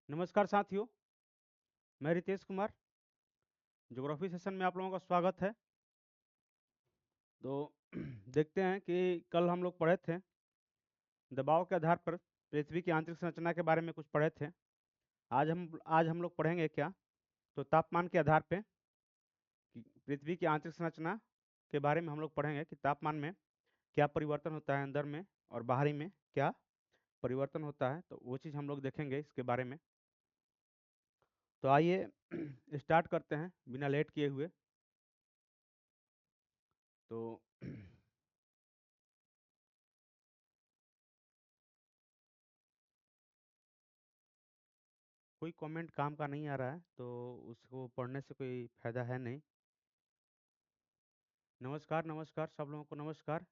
नमस्कार साथियों, मैं रितेश कुमार। ज्योग्राफी सेशन में आप लोगों का स्वागत है। तो देखते हैं कि कल हम लोग पढ़े थे दबाव के आधार पर पृथ्वी की आंतरिक संरचना के बारे में कुछ पढ़े थे। आज हम लोग पढ़ेंगे क्या, तो तापमान के आधार पे कि पृथ्वी की आंतरिक संरचना के बारे में हम लोग पढ़ेंगे कि तापमान में क्या परिवर्तन होता है, अंदर में और बाहरी में क्या परिवर्तन होता है। तो वो चीज़ हम लोग देखेंगे इसके बारे में। तो आइए स्टार्ट करते हैं बिना लेट किए हुए। तो कोई कमेंट काम का नहीं आ रहा है, तो उसको पढ़ने से कोई फायदा है नहीं। नमस्कार नमस्कार, सब लोगों को नमस्कार।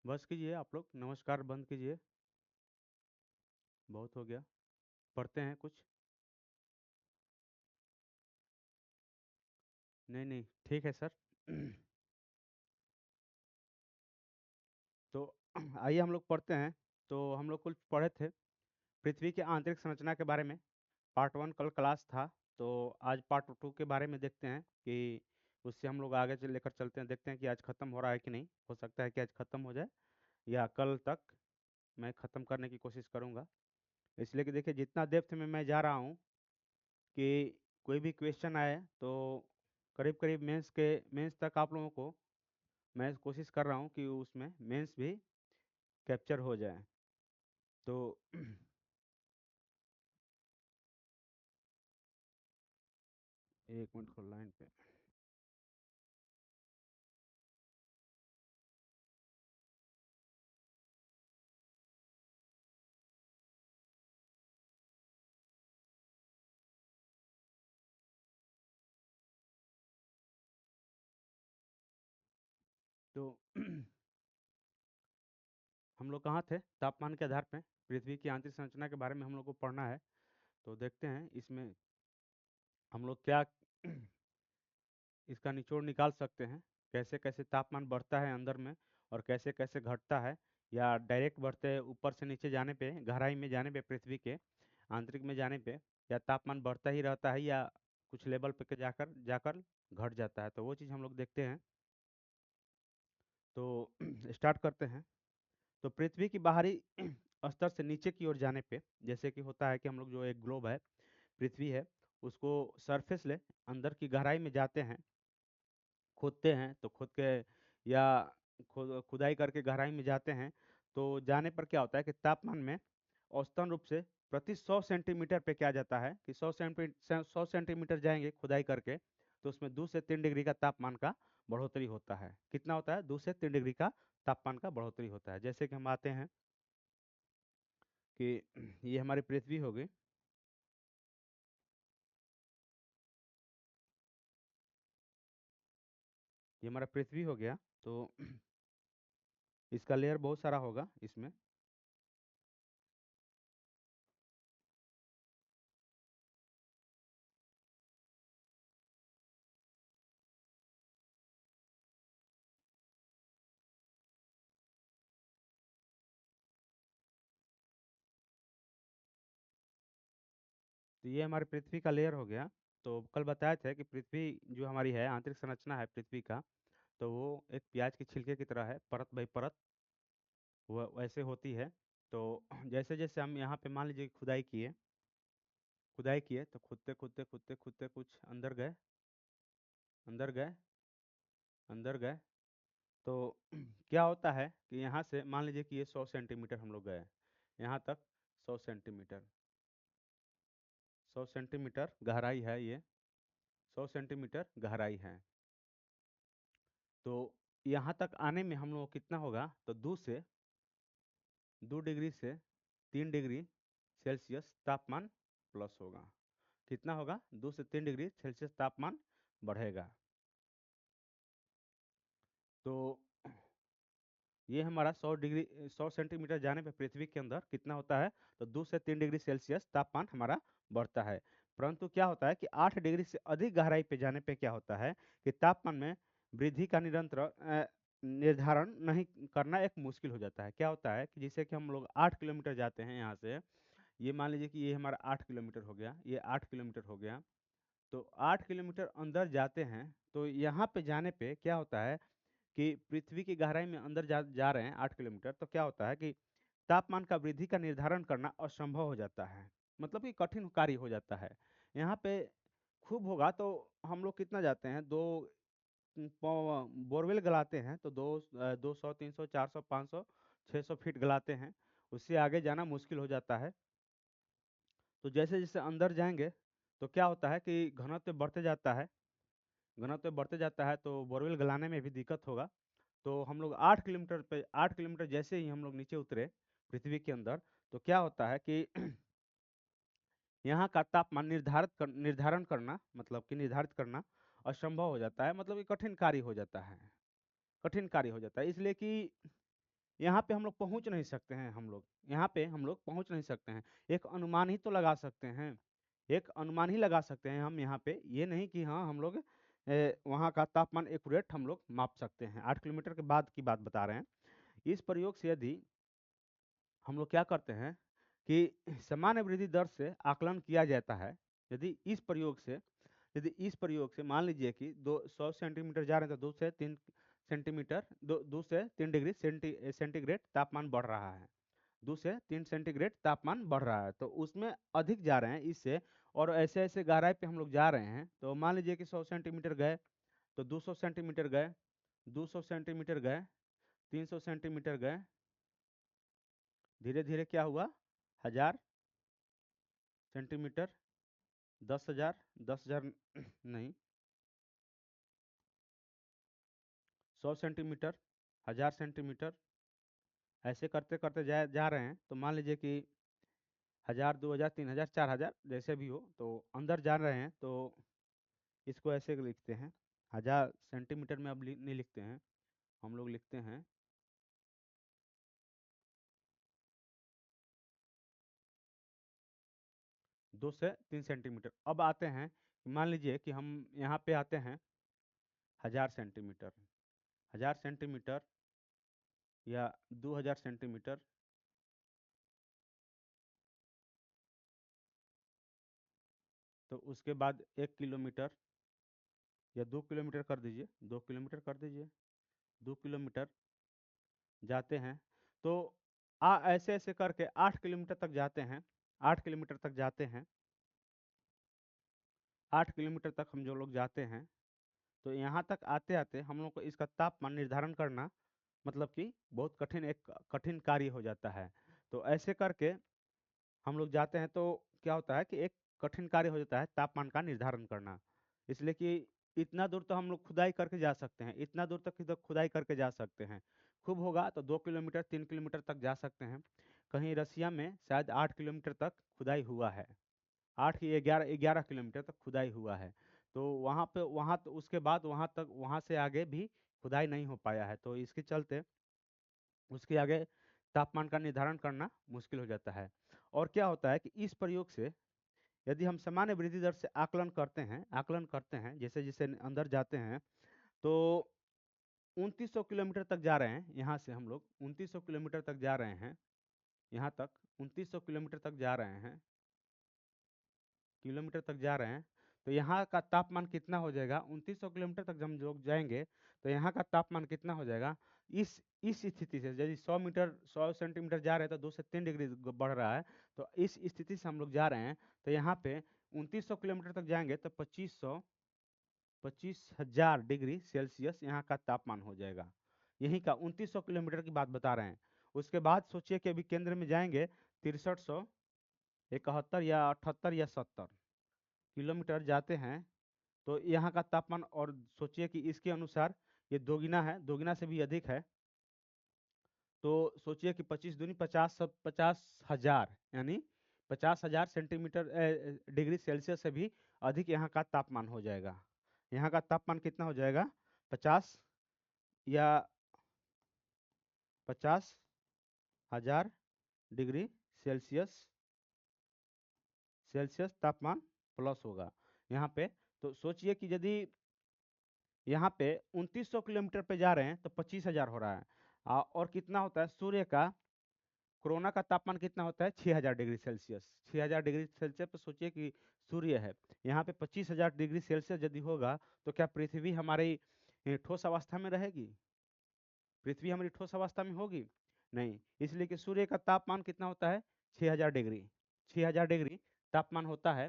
बस कीजिए, आप लोग नमस्कार बंद कीजिए, बहुत हो गया। पढ़ते हैं कुछ। नहीं नहीं, ठीक है सर। तो आइए हम लोग पढ़ते हैं। तो हम लोग कुछ पढ़े थे पृथ्वी की आंतरिक संरचना के बारे में। पार्ट वन कल क्लास था, तो आज पार्ट टू के बारे में देखते हैं कि उससे हम लोग आगे लेकर चलते हैं। देखते हैं कि आज ख़त्म हो रहा है कि नहीं। हो सकता है कि आज ख़त्म हो जाए या कल तक मैं ख़त्म करने की कोशिश करूँगा। इसलिए कि देखिए, जितना डेप्थ में मैं जा रहा हूँ कि कोई भी क्वेश्चन आए तो करीब करीब मेंस तक आप लोगों को मैं कोशिश कर रहा हूँ कि उसमें मेंस भी कैप्चर हो जाए। तो एक मिनट को लाइन पे। तो हम लोग कहाँ थे, तापमान के आधार पे पृथ्वी की आंतरिक संरचना के बारे में हम लोग को पढ़ना है। तो देखते हैं इसमें हम लोग क्या इसका निचोड़ निकाल सकते हैं। कैसे कैसे तापमान बढ़ता है अंदर में और कैसे कैसे घटता है, या डायरेक्ट बढ़ते हैं ऊपर से नीचे जाने पे, गहराई में जाने पे, पृथ्वी के आंतरिक में जाने पे, या तापमान बढ़ता ही रहता है या कुछ लेवल पे के जाकर जाकर घट जाता है। तो वो चीज़ हम लोग देखते हैं। तो स्टार्ट करते हैं। तो पृथ्वी की बाहरी स्तर से नीचे की ओर जाने पे, जैसे कि होता है कि हम लोग जो एक ग्लोब है, पृथ्वी है, उसको सरफेस ले अंदर की गहराई में जाते हैं, खोदते हैं, तो खोद के या खुदाई करके गहराई में जाते हैं। तो जाने पर क्या होता है कि तापमान में औसतन रूप से प्रति 100 सेंटीमीटर पे क्या जाता है कि 100 सेंटीमीटर जाएंगे खुदाई करके, तो उसमें 2 से 3 डिग्री का तापमान का बढ़ोतरी होता है। कितना होता है? 2 से 3 डिग्री का तापमान का बढ़ोतरी होता है। जैसे कि हम आते हैं कि ये हमारी पृथ्वी हो गई। ये हमारा पृथ्वी हो गया। तो इसका लेयर बहुत सारा होगा इसमें। तो ये हमारी पृथ्वी का लेयर हो गया। तो कल बताए थे कि पृथ्वी जो हमारी है, आंतरिक संरचना है पृथ्वी का, तो वो एक प्याज के छिलके की तरह है, परत बाई परत वो वैसे होती है। तो जैसे जैसे हम यहाँ पे मान लीजिए खुदाई किए, तो खुदते खुदते खुदते खुदते कुछ अंदर गए, अंदर गए, अंदर गए। तो क्या होता है कि यहाँ से मान लीजिए कि ये 100 सेंटीमीटर हम लोग गए, यहाँ तक 100 सेंटीमीटर, 100 सेंटीमीटर गहराई है ये, 100 सेंटीमीटर गहराई है। तो यहाँ तक आने में हम लोग को कितना होगा? तो 2 डिग्री से 3 डिग्री सेल्सियस तापमान प्लस होगा। कितना होगा? 2 से 3 डिग्री सेल्सियस तापमान बढ़ेगा। तो ये हमारा 100 सेंटीमीटर जाने पे पृथ्वी के अंदर कितना होता है? तो 2 से 3 डिग्री सेल्सियस तापमान हमारा बढ़ता है। परंतु क्या होता है कि 8 डिग्री से अधिक गहराई पे जाने पे क्या होता है कि तापमान में वृद्धि का निरंतर निर्धारण नहीं करना एक मुश्किल हो जाता है। क्या होता है कि जैसे कि हम लोग 8 किलोमीटर जाते हैं यहाँ से, ये मान लीजिए कि ये हमारा 8 किलोमीटर हो गया, ये 8 किलोमीटर हो गया। तो 8 किलोमीटर अंदर जाते हैं, तो यहाँ पे जाने पे क्या होता है कि पृथ्वी की गहराई में अंदर जा जा रहे हैं 8 किलोमीटर, तो क्या होता है कि तापमान का वृद्धि का निर्धारण करना असंभव हो जाता है। मतलब कि कठिन कार्य हो जाता है। यहाँ पे खूब होगा तो हम लोग कितना जाते हैं, 2 बोरवेल गलाते हैं तो 200, 300, 400, 500, 600 फीट गलाते हैं। उससे आगे जाना मुश्किल हो जाता है। तो जैसे जैसे अंदर जाएंगे तो क्या होता है कि घनत्व बढ़ते जाता है। घनत्व बढ़ते जाता है तो बोरवेल गलाने में भी दिक्कत होगा। तो हम लोग 8 किलोमीटर जैसे ही हम लोग नीचे उतरे पृथ्वी के अंदर, तो क्या होता है कि यहाँ का तापमान निर्धारण करना, मतलब कि निर्धारित करना असंभव हो जाता है। मतलब कि कठिन कार्य हो जाता है। कठिन कार्य हो जाता है इसलिए कि यहाँ पे हम लोग पहुँच नहीं सकते हैं। हम लोग यहाँ पे हम लोग पहुँच नहीं सकते हैं। एक अनुमान ही तो लगा सकते हैं। एक अनुमान ही लगा सकते हैं हम यहाँ पे, ये नहीं कि हाँ हम लोग वहाँ का तापमान एक्यूरेट हम लोग माप सकते हैं। 8 किलोमीटर के बाद की बात बता रहे हैं। इस प्रयोग से यदि हम लोग क्या करते हैं कि सामान्य वृद्धि दर से आकलन किया जाता है। यदि इस प्रयोग से यदि इस प्रयोग से मान लीजिए कि 100 सेंटीमीटर जा रहे हैं तो 2 से 3 सेंटीमीटर, 2 से 3 डिग्री सेंटीग्रेड तापमान बढ़ रहा है। 2 से 3 सेंटीग्रेड तापमान बढ़ रहा है, तो उसमें अधिक जा रहे हैं इससे। और ऐसे ऐसे गहराई पे हम लोग जा रहे हैं, तो मान लीजिए कि 100 सेंटीमीटर गए, तो 200 सेंटीमीटर गए, 200 सेंटीमीटर गए, 300 सेंटीमीटर गए। धीरे धीरे क्या हुआ, 1000 सेंटीमीटर, 10,000, 10,000 नहीं, 100 सेंटीमीटर, 1000 सेंटीमीटर। ऐसे करते करते जा रहे हैं, तो मान लीजिए कि 1000, 2000, 3000, 4000 जैसे भी हो, तो अंदर जा रहे हैं। तो इसको ऐसे लिखते हैं, 1000 सेंटीमीटर में अब नहीं लिखते हैं, हम लोग लिखते हैं 2 से 3 सेंटीमीटर। अब आते हैं, मान लीजिए कि हम यहाँ पे आते हैं 1000 सेंटीमीटर, 1000 सेंटीमीटर या 2000 सेंटीमीटर। तो उसके बाद 1 किलोमीटर या 2 किलोमीटर कर दीजिए, 2 किलोमीटर कर दीजिए, 2 किलोमीटर जाते हैं। तो ऐसे ऐसे करके 8 किलोमीटर तक जाते हैं। 8 किलोमीटर तक जाते हैं। 8 किलोमीटर तक हम जो लोग जाते हैं, तो यहाँ तक आते आते हम लोग को इसका तापमान निर्धारण करना, मतलब कि बहुत कठिन, एक कठिन कार्य हो जाता है। तो ऐसे करके हम लोग जाते हैं, तो क्या होता है कि एक कठिन कार्य हो जाता है तापमान का निर्धारण करना। इसलिए कि इतना दूर तो हम लोग खुदाई करके जा सकते हैं, इतना दूर तक तो खुदाई करके जा सकते हैं। खूब होगा तो 2 किलोमीटर 3 किलोमीटर तक जा सकते हैं। कहीं रसिया में शायद 8 किलोमीटर तक खुदाई हुआ है। 8 की 11 किलोमीटर तक खुदाई हुआ है। तो वहाँ पे, वहाँ तो उसके बाद वहाँ तक, वहाँ से आगे भी खुदाई नहीं हो पाया है। तो इसके चलते उसके आगे तापमान का निर्धारण करना मुश्किल हो जाता है। और क्या होता है कि इस प्रयोग से यदि हम सामान्य वृद्धि दर से आकलन करते हैं, जैसे जैसे अंदर जाते हैं, तो 2900 किलोमीटर तक जा रहे हैं। यहाँ से हम लोग 2900 किलोमीटर तक जा रहे हैं। यहाँ तक 2900 किलोमीटर तक जा रहे हैं, किलोमीटर तक जा रहे हैं। तो यहाँ का तापमान कितना हो जाएगा, 2900 किलोमीटर तक जब हम लोग जाएंगे, तो यहाँ का तापमान कितना हो जाएगा। इस स्थिति से यदि 100 सेंटीमीटर जा रहे हैं तो 2 से 3 डिग्री बढ़ रहा है। तो इस स्थिति से हम लोग जा रहे हैं, तो यहाँ पे 2900 किलोमीटर तक जाएंगे तो 25,000 डिग्री सेल्सियस यहाँ का तापमान हो जाएगा। यहीं का 2900 किलोमीटर की बात बता रहे हैं। उसके बाद सोचिए कि अभी केंद्र में जाएंगे 6371 या 78 या 70 किलोमीटर जाते हैं, तो यहाँ का तापमान, और सोचिए कि इसके अनुसार ये दोगुना है, दोगुना से भी अधिक है। तो सोचिए कि 25 दूनी 50, 50,000, यानी 50,000 डिग्री सेल्सियस से भी अधिक यहाँ का तापमान हो जाएगा। यहाँ का तापमान कितना हो जाएगा, 50 या 50,000 डिग्री सेल्सियस तापमान प्लस होगा यहाँ पे। तो सोचिए कि यदि यहाँ पे 2900 किलोमीटर पे जा रहे हैं तो 25,000 हो रहा है। और कितना होता है सूर्य का, कोरोना का तापमान कितना होता है 6000 डिग्री सेल्सियस। 6000 डिग्री सेल्सियस पे सोचिए कि सूर्य है, यहाँ पे 25,000 डिग्री सेल्सियस यदि होगा तो क्या पृथ्वी हमारी ठोस अवस्था में रहेगी? पृथ्वी हमारी ठोस अवस्था में होगी? नहीं, इसलिए कि सूर्य का तापमान कितना होता है 6000 डिग्री। 6000 डिग्री तापमान होता है।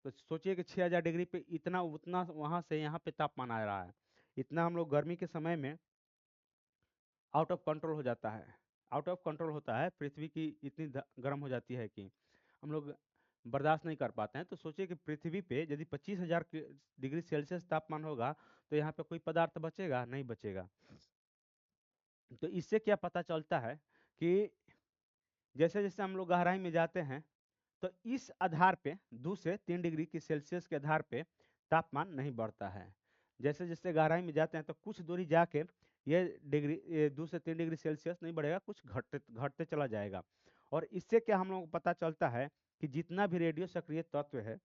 तो सोचिए कि 6000 डिग्री पे इतना उतना वहां से यहाँ पे तापमान आ रहा है। इतना हम लोग गर्मी के समय में आउट ऑफ कंट्रोल हो जाता है। आउट ऑफ कंट्रोल होता है, पृथ्वी की इतनी गर्म हो जाती है कि हम लोग बर्दाश्त नहीं कर पाते हैं। तो सोचिए कि पृथ्वी पे यदि 25,000 डिग्री सेल्सियस तापमान होगा तो यहाँ पे कोई पदार्थ बचेगा? नहीं बचेगा। तो इससे क्या पता चलता है कि जैसे जैसे हम लोग गहराई में जाते हैं तो इस आधार पे 2 से 3 डिग्री की सेल्सियस के आधार पे तापमान नहीं बढ़ता है। जैसे जैसे गहराई में जाते हैं तो कुछ दूरी जाके ये 2 से 3 डिग्री सेल्सियस नहीं बढ़ेगा, कुछ घटते घटते चला जाएगा। और इससे क्या हम लोग को पता चलता है कि जितना भी रेडियो सक्रिय तत्व है,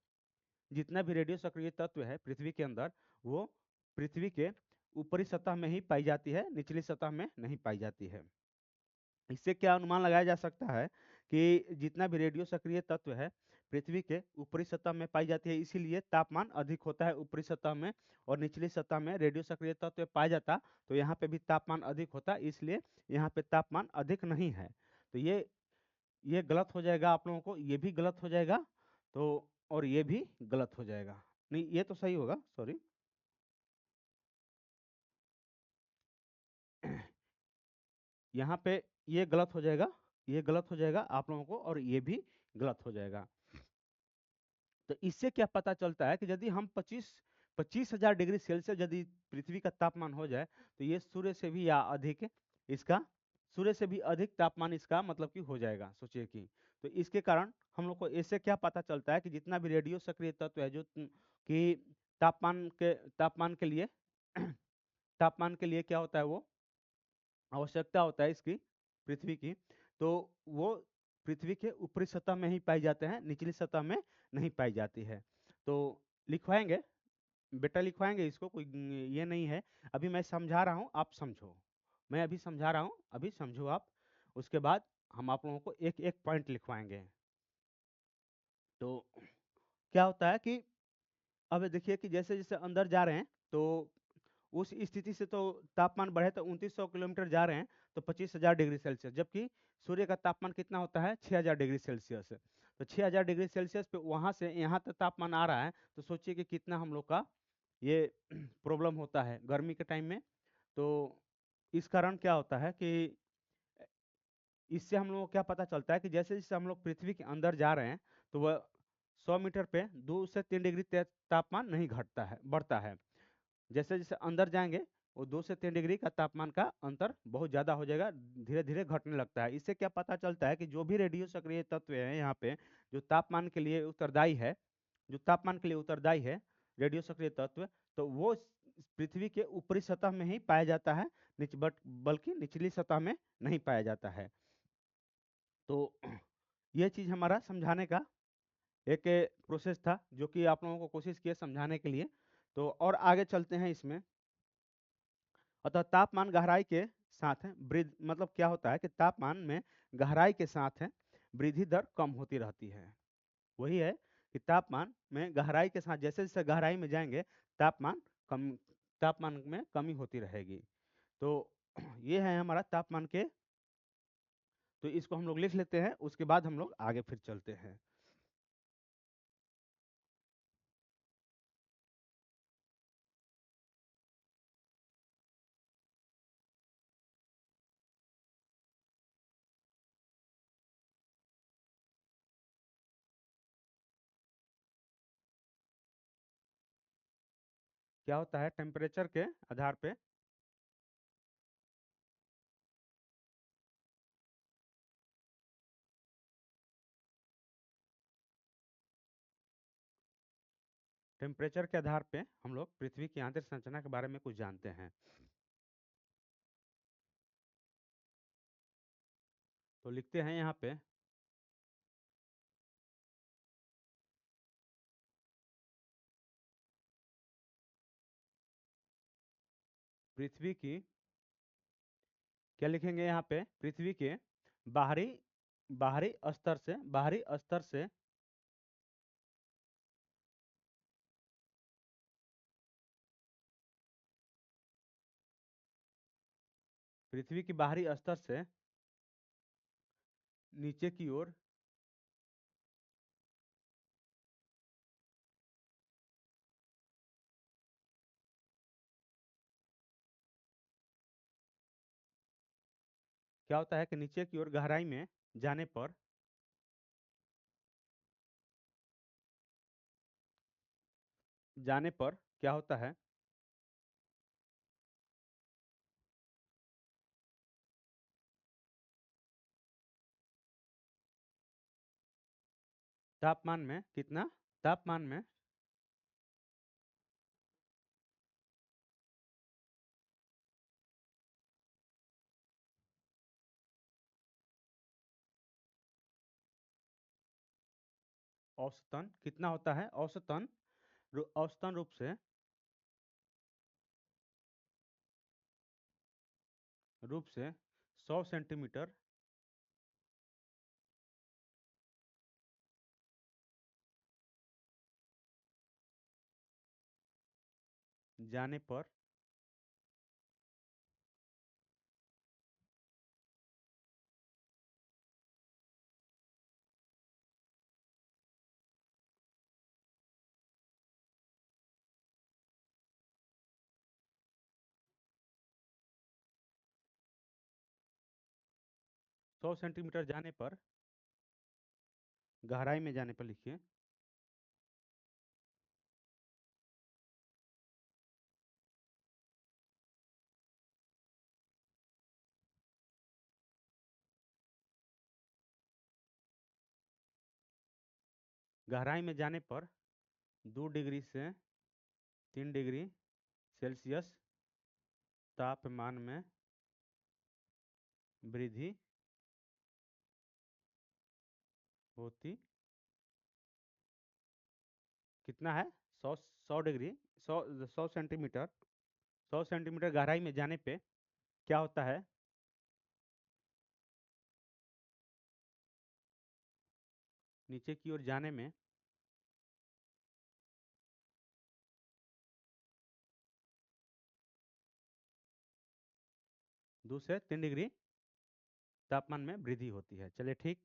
जितना भी रेडियो सक्रिय तत्व है पृथ्वी के अंदर, वो पृथ्वी के ऊपरी सतह में ही पाई जाती है, निचली सतह में नहीं पाई जाती है। इससे क्या अनुमान लगाया जा सकता है कि जितना भी रेडियो सक्रिय तत्व है पृथ्वी के ऊपरी सतह में पाई जाती है, इसीलिए तापमान अधिक होता है ऊपरी सतह में। और निचली सतह में रेडियो सक्रिय तत्व पाया जाता तो यहाँ पे भी तापमान अधिक होता, इसलिए यहाँ पे तापमान अधिक नहीं है। तो ये गलत हो जाएगा आप लोगों को, ये भी गलत हो जाएगा। तो और ये भी गलत हो जाएगा। नहीं, ये तो सही होगा, सॉरी। यहाँ पे ये गलत हो जाएगा, ये गलत हो जाएगा आप लोगों को, और ये भी गलत हो जाएगा। तो इससे क्या पता चलता है कि यदि हम 25,000 डिग्री सेल्सियस यदि पृथ्वी का तापमान हो जाए तो ये सूर्य से भी या अधिक इसका, सूर्य से भी अधिक तापमान इसका मतलब कि हो जाएगा, सोचिए कि। तो इसके कारण हम लोग को इससे क्या पता चलता है कि जितना भी रेडियो सक्रिय तत्व है जो कि तापमान के लिए तापमान के लिए क्या होता है, वो आवश्यकता होता है इसकी, पृथ्वी की, तो वो पृथ्वी के ऊपरी सतह में ही पाई जाते हैं, निचली सतह में नहीं पाई जाती है। तो लिखवाएंगे, बेटा लिखवाएंगे इसको, कोई ये नहीं है। अभी मैं समझा रहा हूँ, आप समझो। मैं अभी समझा रहा हूँ, अभी समझो आप। उसके बाद हम आप लोगों को एक एक पॉइंट लिखवाएंगे। तो क्या होता है कि अब देखिए कि जैसे जैसे अंदर जा रहे हैं तो उस स्थिति से तो तापमान बढ़े तो 2900 किलोमीटर जा रहे हैं तो 25,000 डिग्री सेल्सियस, जबकि सूर्य का तापमान कितना होता है 6000 डिग्री सेल्सियस। तो 6000 डिग्री सेल्सियस पे वहां से यहाँ तक तापमान आ रहा है, तो सोचिए कि कितना हम लोग का ये प्रॉब्लम होता है गर्मी के टाइम में। तो इस कारण क्या होता है कि इससे हम लोग को क्या पता चलता है कि जैसे जैसे हम लोग पृथ्वी के अंदर जा रहे हैं तो वह 100 मीटर पे 2 से 3 डिग्री तापमान नहीं घटता है, बढ़ता है। जैसे जैसे अंदर जाएंगे वो 2 से 3 डिग्री का तापमान का अंतर बहुत ज्यादा हो जाएगा, धीरे धीरे घटने लगता है। इससे क्या पता चलता है कि जो भी रेडियो सक्रिय तत्व है यहाँ पे जो तापमान के लिए उत्तरदायी है, जो तापमान के लिए उत्तरदायी है रेडियो सक्रिय तत्व, तो वो पृथ्वी के ऊपरी सतह में ही पाया जाता है, बल्कि निचली सतह में नहीं पाया जाता है। तो ये चीज हमारा समझाने का एक प्रोसेस था जो कि आप लोगों को कोशिश किए समझाने के लिए। तो और आगे चलते हैं इसमें। अतः तापमान गहराई के साथ है वृद्धि, मतलब क्या होता है कि तापमान में गहराई के साथ है वृद्धि दर कम होती रहती है। वही है कि तापमान में गहराई के साथ जैसे जैसे गहराई में जाएंगे तापमान कम, तापमान में कमी होती रहेगी। तो ये है हमारा तापमान के। तो इसको हम लोग लिख लेते हैं, उसके बाद हम लोग आगे फिर चलते हैं। क्या होता है टेम्परेचर के आधार पे, टेम्परेचर के आधार पे हम लोग पृथ्वी की आंतरिक संरचना के बारे में कुछ जानते हैं। तो लिखते हैं यहाँ पे पृथ्वी की, क्या लिखेंगे यहाँ पे, पृथ्वी के बाहरी बाहरी स्तर से, बाहरी स्तर से पृथ्वी की बाहरी स्तर से नीचे की ओर क्या होता है कि नीचे की ओर गहराई में जाने पर, जाने पर क्या होता है, तापमान में कितना, तापमान में औसतन कितना होता है, औसतन औसतन रूप से 100 सेंटीमीटर जाने पर सौ सेंटीमीटर जाने पर, गहराई में जाने पर लिखिए, गहराई में जाने पर 2 डिग्री से 3 डिग्री सेल्सियस तापमान में वृद्धि होती, कितना है, 100 100 डिग्री, 100 100 सेंटीमीटर, 100 सेंटीमीटर गहराई में जाने पे क्या होता है, नीचे की ओर जाने में 2 से 3 डिग्री तापमान में वृद्धि होती है। चलिए ठीक।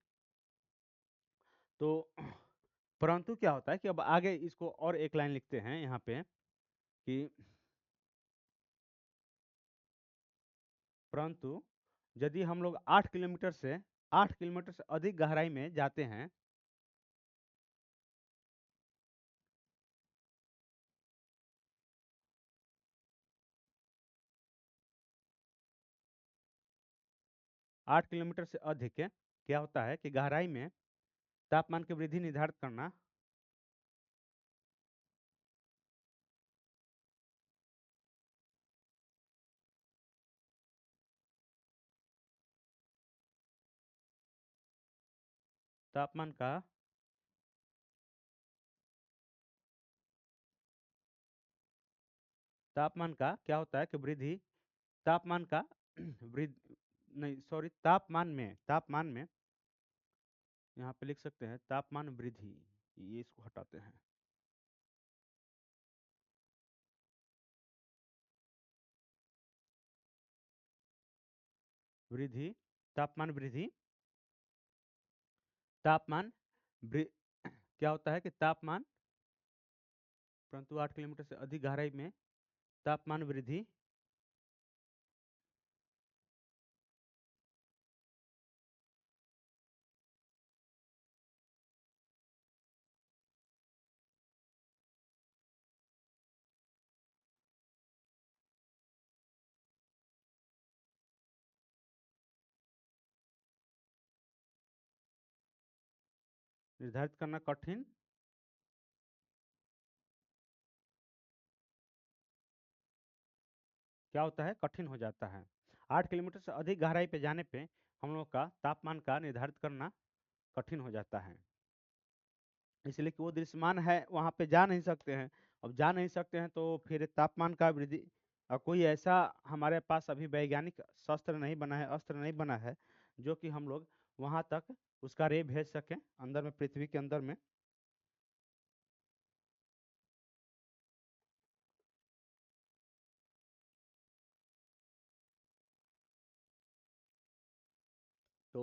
तो परंतु क्या होता है कि अब आगे इसको और एक लाइन लिखते हैं यहाँ पे कि परंतु यदि हम लोग 8 किलोमीटर से अधिक गहराई में जाते हैं, 8 किलोमीटर से अधिक क्या होता है कि गहराई में तापमान की वृद्धि निर्धारित करना, तापमान का तापमान का क्या होता है कि वृद्धि, तापमान का वृद्धि, नहीं सॉरी, तापमान में यहाँ पे लिख सकते हैं तापमान वृद्धि, ये इसको हटाते हैं, वृद्धि, तापमान वृद्धि, तापमान क्या होता है कि तापमान, परंतु 8 किलोमीटर से अधिक गहराई में तापमान वृद्धि निर्धारित करना कठिन, क्या होता है, कठिन हो जाता है। 8 किलोमीटर से अधिक गहराई पे जाने पे हम लोग का तापमान का निर्धारित करना कठिन हो जाता है, इसलिए कि वो दृश्यमान है, वहां पे जा नहीं सकते हैं। अब जा नहीं सकते हैं तो फिर तापमान का वृद्धि और कोई ऐसा हमारे पास अभी वैज्ञानिक शस्त्र नहीं बना है, अस्त्र नहीं बना है, जो कि हम लोग वहां तक उसका रे भेज सकें अंदर में, पृथ्वी के अंदर में। तो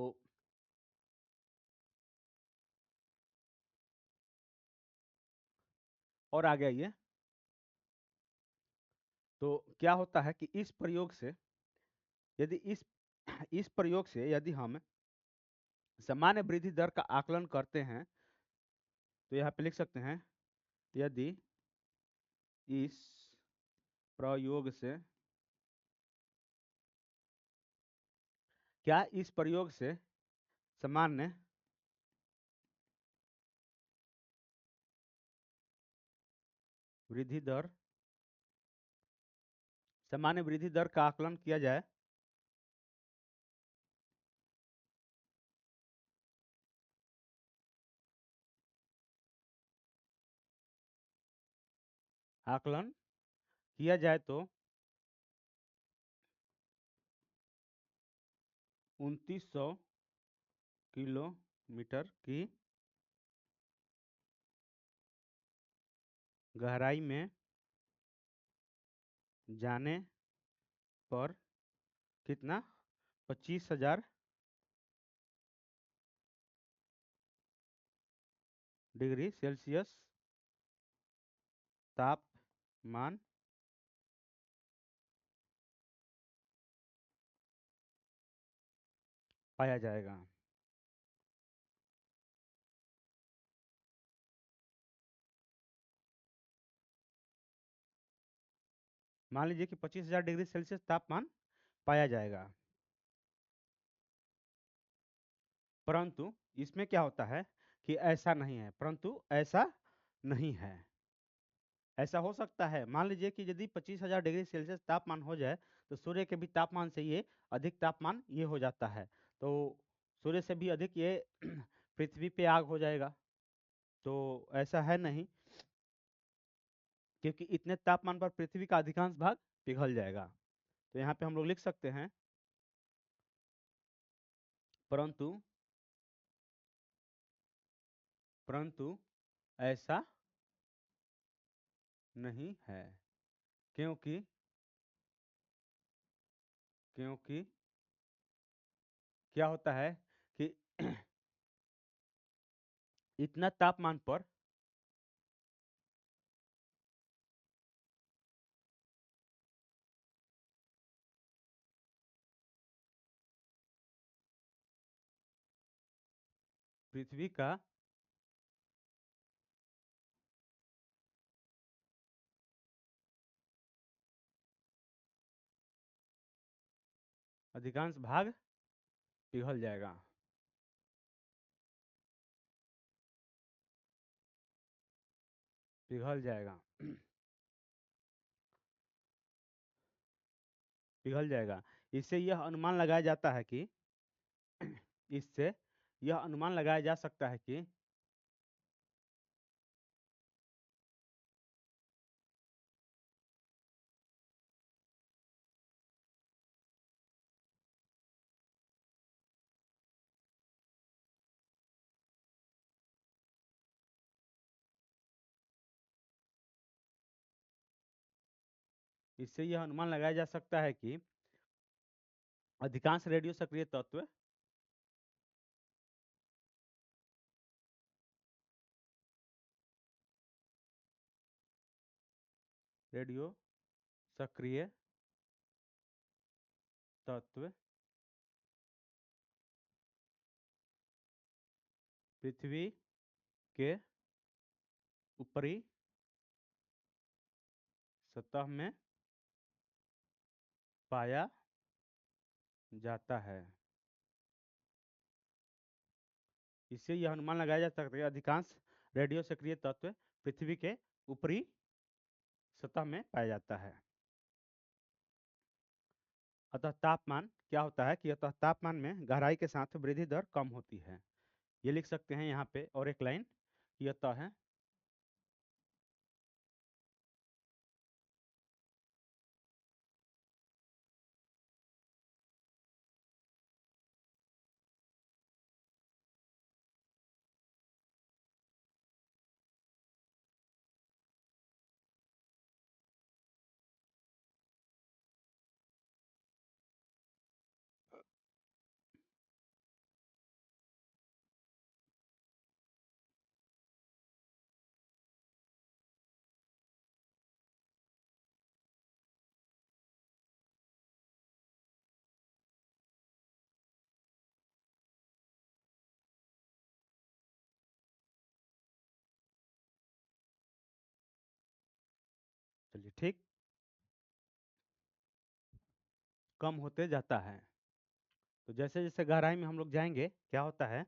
और आगे आइए। तो क्या होता है कि इस प्रयोग से, यदि इस प्रयोग से यदि हम सामान्य वृद्धि दर का आकलन करते हैं, तो यहाँ पे लिख सकते हैं, यदि इस प्रयोग से, क्या इस प्रयोग से सामान्य वृद्धि दर, सामान्य वृद्धि दर का आकलन किया जाए, आकलन किया जाए तो 2900 किलोमीटर की गहराई में जाने पर कितना, 25,000 डिग्री सेल्सियस तापमान पाया जाएगा। मान लीजिए कि 25,000 डिग्री सेल्सियस तापमान पाया जाएगा। परंतु इसमें क्या होता है कि ऐसा नहीं है, परंतु ऐसा नहीं है। ऐसा हो सकता है, मान लीजिए कि यदि 25,000 डिग्री सेल्सियस तापमान हो जाए, तो सूर्य के भी तापमान से ये अधिक तापमान ये हो जाता है, तो सूर्य से भी अधिक ये पृथ्वी पे आग हो जाएगा। तो ऐसा है नहीं, क्योंकि इतने तापमान पर पृथ्वी का अधिकांश भाग पिघल जाएगा। तो यहाँ पे हम लोग लिख सकते हैं, परंतु परंतु ऐसा नहीं है, क्योंकि क्योंकि क्या होता है कि इतना तापमान पर पृथ्वी का अधिकांश भाग पिघल जाएगा। पिघल जाएगा। पिघल जाएगा। इससे यह अनुमान लगाया जाता है कि इससे यह अनुमान लगाया जा सकता है कि इससे यह अनुमान लगाया जा सकता है कि अधिकांश रेडियो सक्रिय तत्व रेडियो सक्रिय तत्व पृथ्वी के ऊपरी सतह में पाया जाता है। इससे यह अनुमान लगाया जा सकता है कि अधिकांश रेडियो सक्रिय तत्व पृथ्वी के ऊपरी सतह में पाया जाता है। अतः तापमान क्या होता है कि अतः तापमान में गहराई के साथ वृद्धि दर कम होती है। ये लिख सकते हैं यहाँ पे, और एक लाइन, कि अतः है कम होते जाता है। तो जैसे जैसे गहराई में हम लोग जाएंगे क्या होता है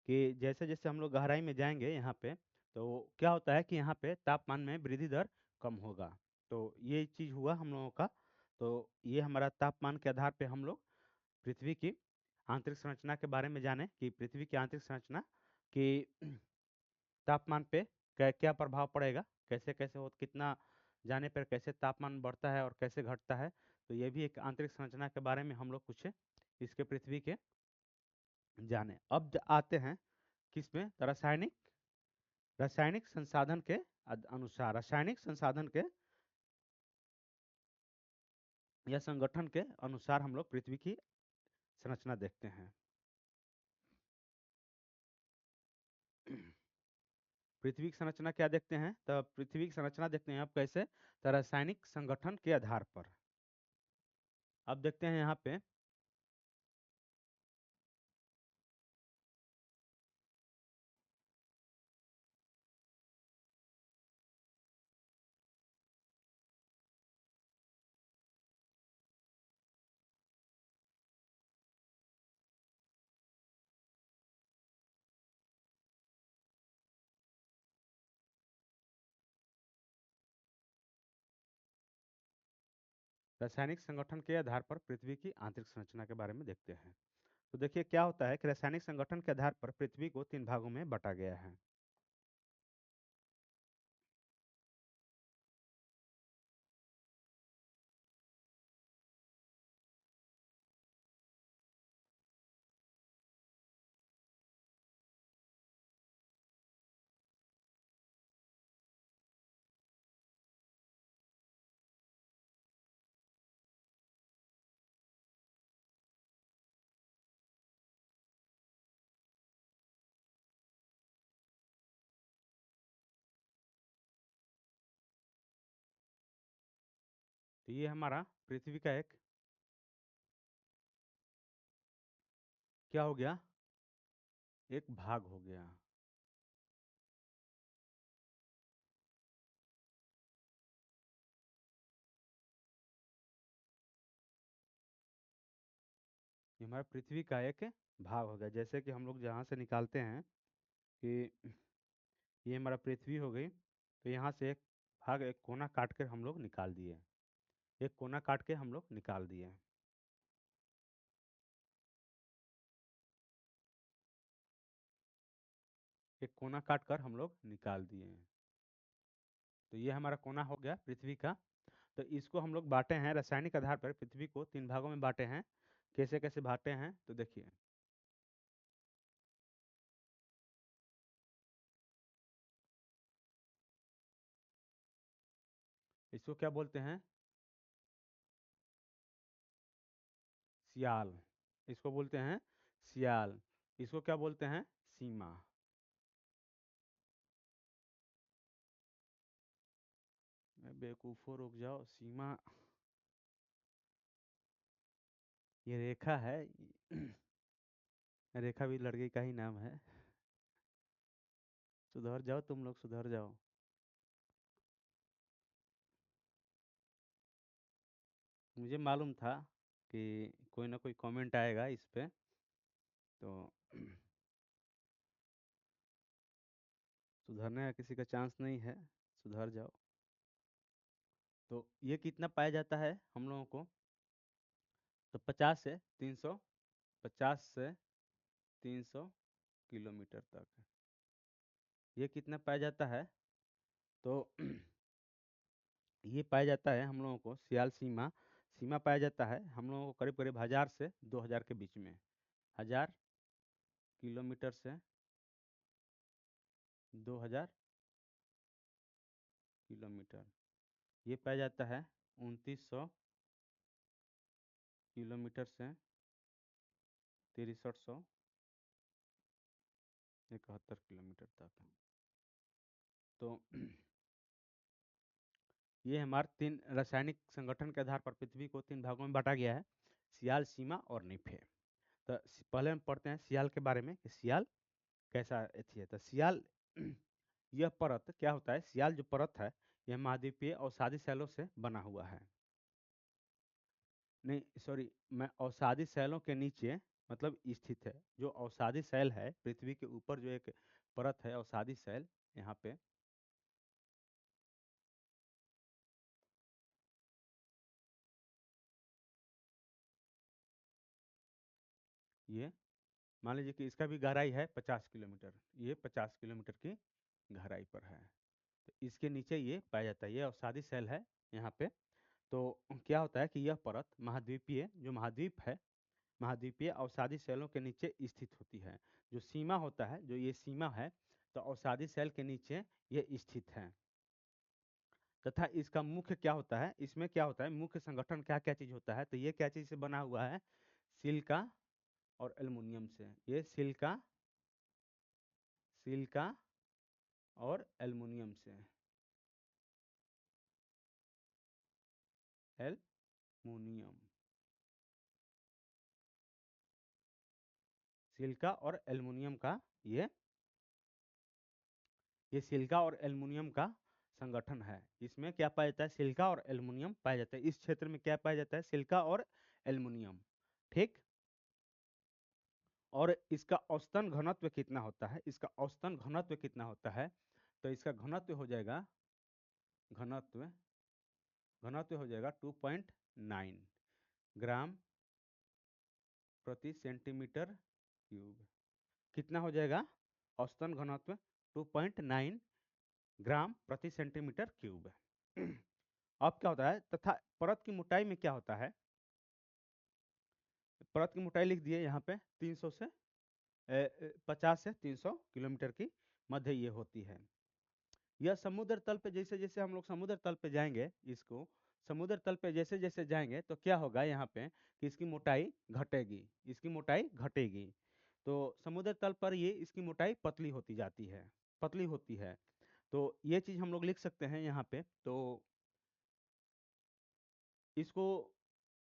कि जैसे जैसे हम लोग गहराई में जाएंगे यहाँ पे, तो क्या होता है कि यहाँ पे तापमान में वृद्धि दर कम होगा। तो ये चीज़ हुआ हम लोगों का। तो ये हमारा तापमान के आधार पे हम लोग पृथ्वी की आंतरिक संरचना के बारे में जाने कि पृथ्वी की आंतरिक संरचना की तापमान पे क्या क्या प्रभाव पड़ेगा, कैसे कैसे हो, कितना जाने पर कैसे तापमान बढ़ता है और कैसे घटता है। तो ये भी एक आंतरिक संरचना के बारे में हम लोग कुछ इसके पृथ्वी के जाने। अब आते हैं किसमें, तो रासायनिक रासायनिक संसाधन के अनुसार, रासायनिक संसाधन के या संगठन के अनुसार हम लोग पृथ्वी की संरचना देखते हैं। पृथ्वी की संरचना क्या देखते हैं, तो पृथ्वी की संरचना देखते हैं अब कैसे, तो रासायनिक संगठन के आधार पर। अब देखते हैं यहाँ पे रासायनिक संगठन के आधार पर पृथ्वी की आंतरिक संरचना के बारे में देखते हैं। तो देखिए क्या होता है कि रासायनिक संगठन के आधार पर पृथ्वी को 3 भागों में बांटा गया है। तो ये हमारा पृथ्वी का एक क्या हो गया, एक भाग हो गया। ये हमारा पृथ्वी का एक भाग हो गया। जैसे कि हम लोग जहाँ से निकालते हैं कि ये हमारा पृथ्वी हो गई, तो यहाँ से एक भाग, एक कोना काट कर हम लोग निकाल दिए, एक कोना काट के हम लोग निकाल दिए। एक कोना काट कर हम लोग निकाल दिए। तो ये हमारा कोना हो गया पृथ्वी का। तो इसको हम लोग बांटे हैं रासायनिक आधार पर, पृथ्वी को 3 भागों में बांटे हैं। कैसे कैसे बांटे हैं तो देखिए, इसको क्या बोलते हैं, सियाल। इसको बोलते हैं सियाल। इसको क्या बोलते हैं, सीमा। बेवकूफो रुक जाओ, सीमा ये रेखा है। रेखा भी लड़के का ही नाम है। सुधर जाओ तुम लोग, सुधर जाओ। मुझे मालूम था कि कोई ना कोई कमेंट आएगा इस पे, तो सुधरने का किसी का चांस नहीं है। सुधर जाओ। तो ये कितना पाया जाता है हम लोगों को, तो 50 से 300, 50 से 300 किलोमीटर तक ये कितना पाया जाता है। तो ये पाया जाता है हम लोगों को सियाल सीमा, सीमा पाया जाता है हम लोगों को करीब करीब 1000 से 2000 के बीच में। 1000 किलोमीटर से 2000 किलोमीटर ये पाया जाता है। 2900 किलोमीटर से 6371 किलोमीटर तक। तो ये हमारे 3 रासायनिक संगठन के आधार पर पृथ्वी को 3 भागों में बांटा गया है, सियाल, सीमा और निफे। तो पहले हम पढ़ते हैं सियाल के बारे में कि सियाल कैसा अथी है। तो सियाल यह परत क्या होता है, सियाल जो परत है यह महाद्वीपीय और सादी शैलों से बना हुआ है। नहीं सॉरी, मैं अवसादी शैलों के नीचे मतलब स्थित है। जो अवसादी शैल है पृथ्वी के ऊपर जो एक परत है अवसादी शैल, यहाँ पे ये मान लीजिए कि इसका भी गहराई है 50 किलोमीटर, ये 50 किलोमीटर की गहराई पर है। तो इसके नीचे ये पाया जाता है, ये अवसादी शैल है यहाँ पे। तो क्या होता है कि यह परत महाद्वीपीय, जो महाद्वीप है, महाद्वीपीय अवसादी शैलों के नीचे स्थित होती है। जो सीमा होता है, जो ये सीमा है, तो अवसादी शैल के नीचे ये स्थित है। तथा इसका मुख्य क्या होता है, इसमें क्या होता है, मुख्य संगठन क्या क्या चीज होता है, तो ये क्या चीज से बना हुआ है, सिलिका और एल्युमिनियम से। ये सिलिका, सिलिका और एल्युमिनियम से, एल्युमिनियम, सिलिका और एल्युमिनियम का ये सिलिका और एल्युमिनियम का संगठन है। इसमें क्या पाया जाता है, सिलिका और एल्युमिनियम पाया जाता है। इस क्षेत्र में क्या पाया जाता है, सिलिका और एल्युमिनियम। ठीक। और इसका औसतन घनत्व कितना होता है, इसका औसतन घनत्व कितना होता है, तो इसका घनत्व हो जाएगा, घनत्व घनत्व हो जाएगा 2.9 ग्राम प्रति सेंटीमीटर क्यूब। कितना हो जाएगा, औसतन घनत्व 2.9 ग्राम प्रति सेंटीमीटर क्यूब। अब क्या होता है, तथा परत की मोटाई में क्या होता है, परत की मोटाई लिख दिए यहाँ पे 300 से 50 से 300 किलोमीटर की मध्य ये होती है। यह समुद्र तल पे जैसे जैसे हम लोग समुद्र तल पे जाएंगे, इसको समुद्र तल पे जैसे जैसे जाएंगे तो क्या होगा यहाँ पे कि इसकी मोटाई घटेगी, इसकी मोटाई घटेगी। तो समुद्र तल पर ये इसकी मोटाई पतली होती जाती है, पतली होती है। तो ये चीज हम लोग लिख सकते हैं यहाँ पे। तो इसको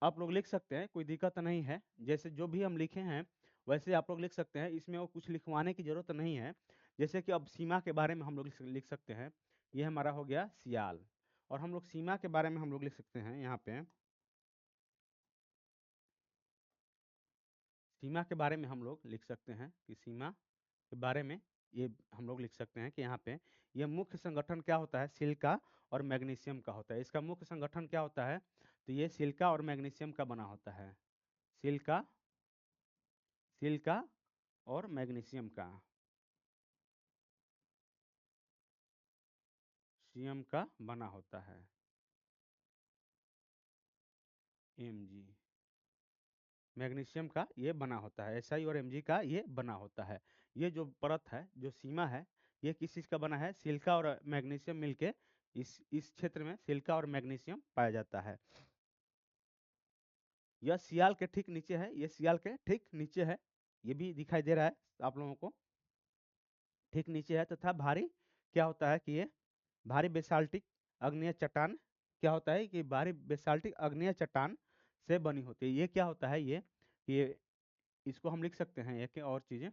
आप लोग लिख सकते हैं, कोई दिक्कत नहीं है। जैसे जो भी हम लिखे हैं वैसे आप लोग लिख सकते हैं, इसमें वो कुछ लिखवाने की जरूरत नहीं है। जैसे कि अब सीमा के बारे में हम लोग लिख सकते हैं, ये हमारा हो गया सियाल। और हम लोग सीमा के बारे में हम लोग लिख सकते हैं यहाँ पे, सीमा के बारे में हम लोग लिख सकते हैं कि सीमा के बारे में ये हम लोग लिख सकते हैं कि यहाँ पे ये मुख्य संगठन क्या होता है, सिलिका और मैग्नीशियम का होता है। इसका मुख्य संगठन क्या होता है, तो ये सिलिका और मैग्नीशियम का बना होता है, सिलिका, सिलिका और मैग्नीशियम का, सीएम का बना होता है, एमजी, मैग्नीशियम का ये बना होता है, एसआई और एमजी का ये बना होता है। ये जो परत है, जो सीमा है, ये किस चीज का बना है, सिलिका और मैग्नीशियम मिलके इस क्षेत्र में सिलिका और मैग्नीशियम पाया जाता है। यह सियाल के ठीक नीचे है, ये सियाल के ठीक नीचे है, ये भी दिखाई दे रहा है आप लोगों को, ठीक नीचे है। तथा भारी क्या होता है कि ये भारी बेसाल्टिक अग्नेय चट्टान, क्या होता है कि भारी बेसाल्टिक अग्नेय चट्टान से बनी होती है। ये क्या होता है, ये इसको हम लिख सकते हैं एक और चीजें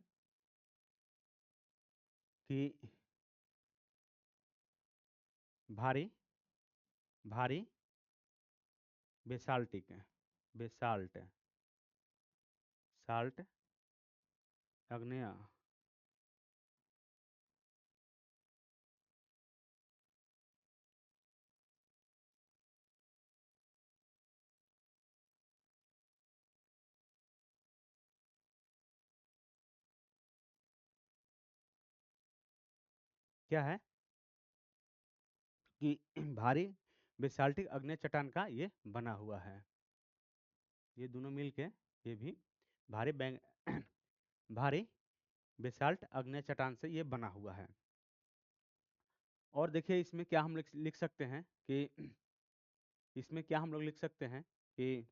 कि भारी, भारी बेसाल्टिक, बेसाल्ट, साल्ट अग्नेय, क्या है कि भारी बेसाल्टिक अग्नेय चट्टान का ये बना हुआ है। ये दोनों मिलके ये भी भारी बैंग भारी बेसाल्ट अग्नेय चट्टान से ये बना हुआ है। और देखिए इसमें क्या हम लिख सकते हैं कि इसमें क्या हम लोग लिख सकते हैं कि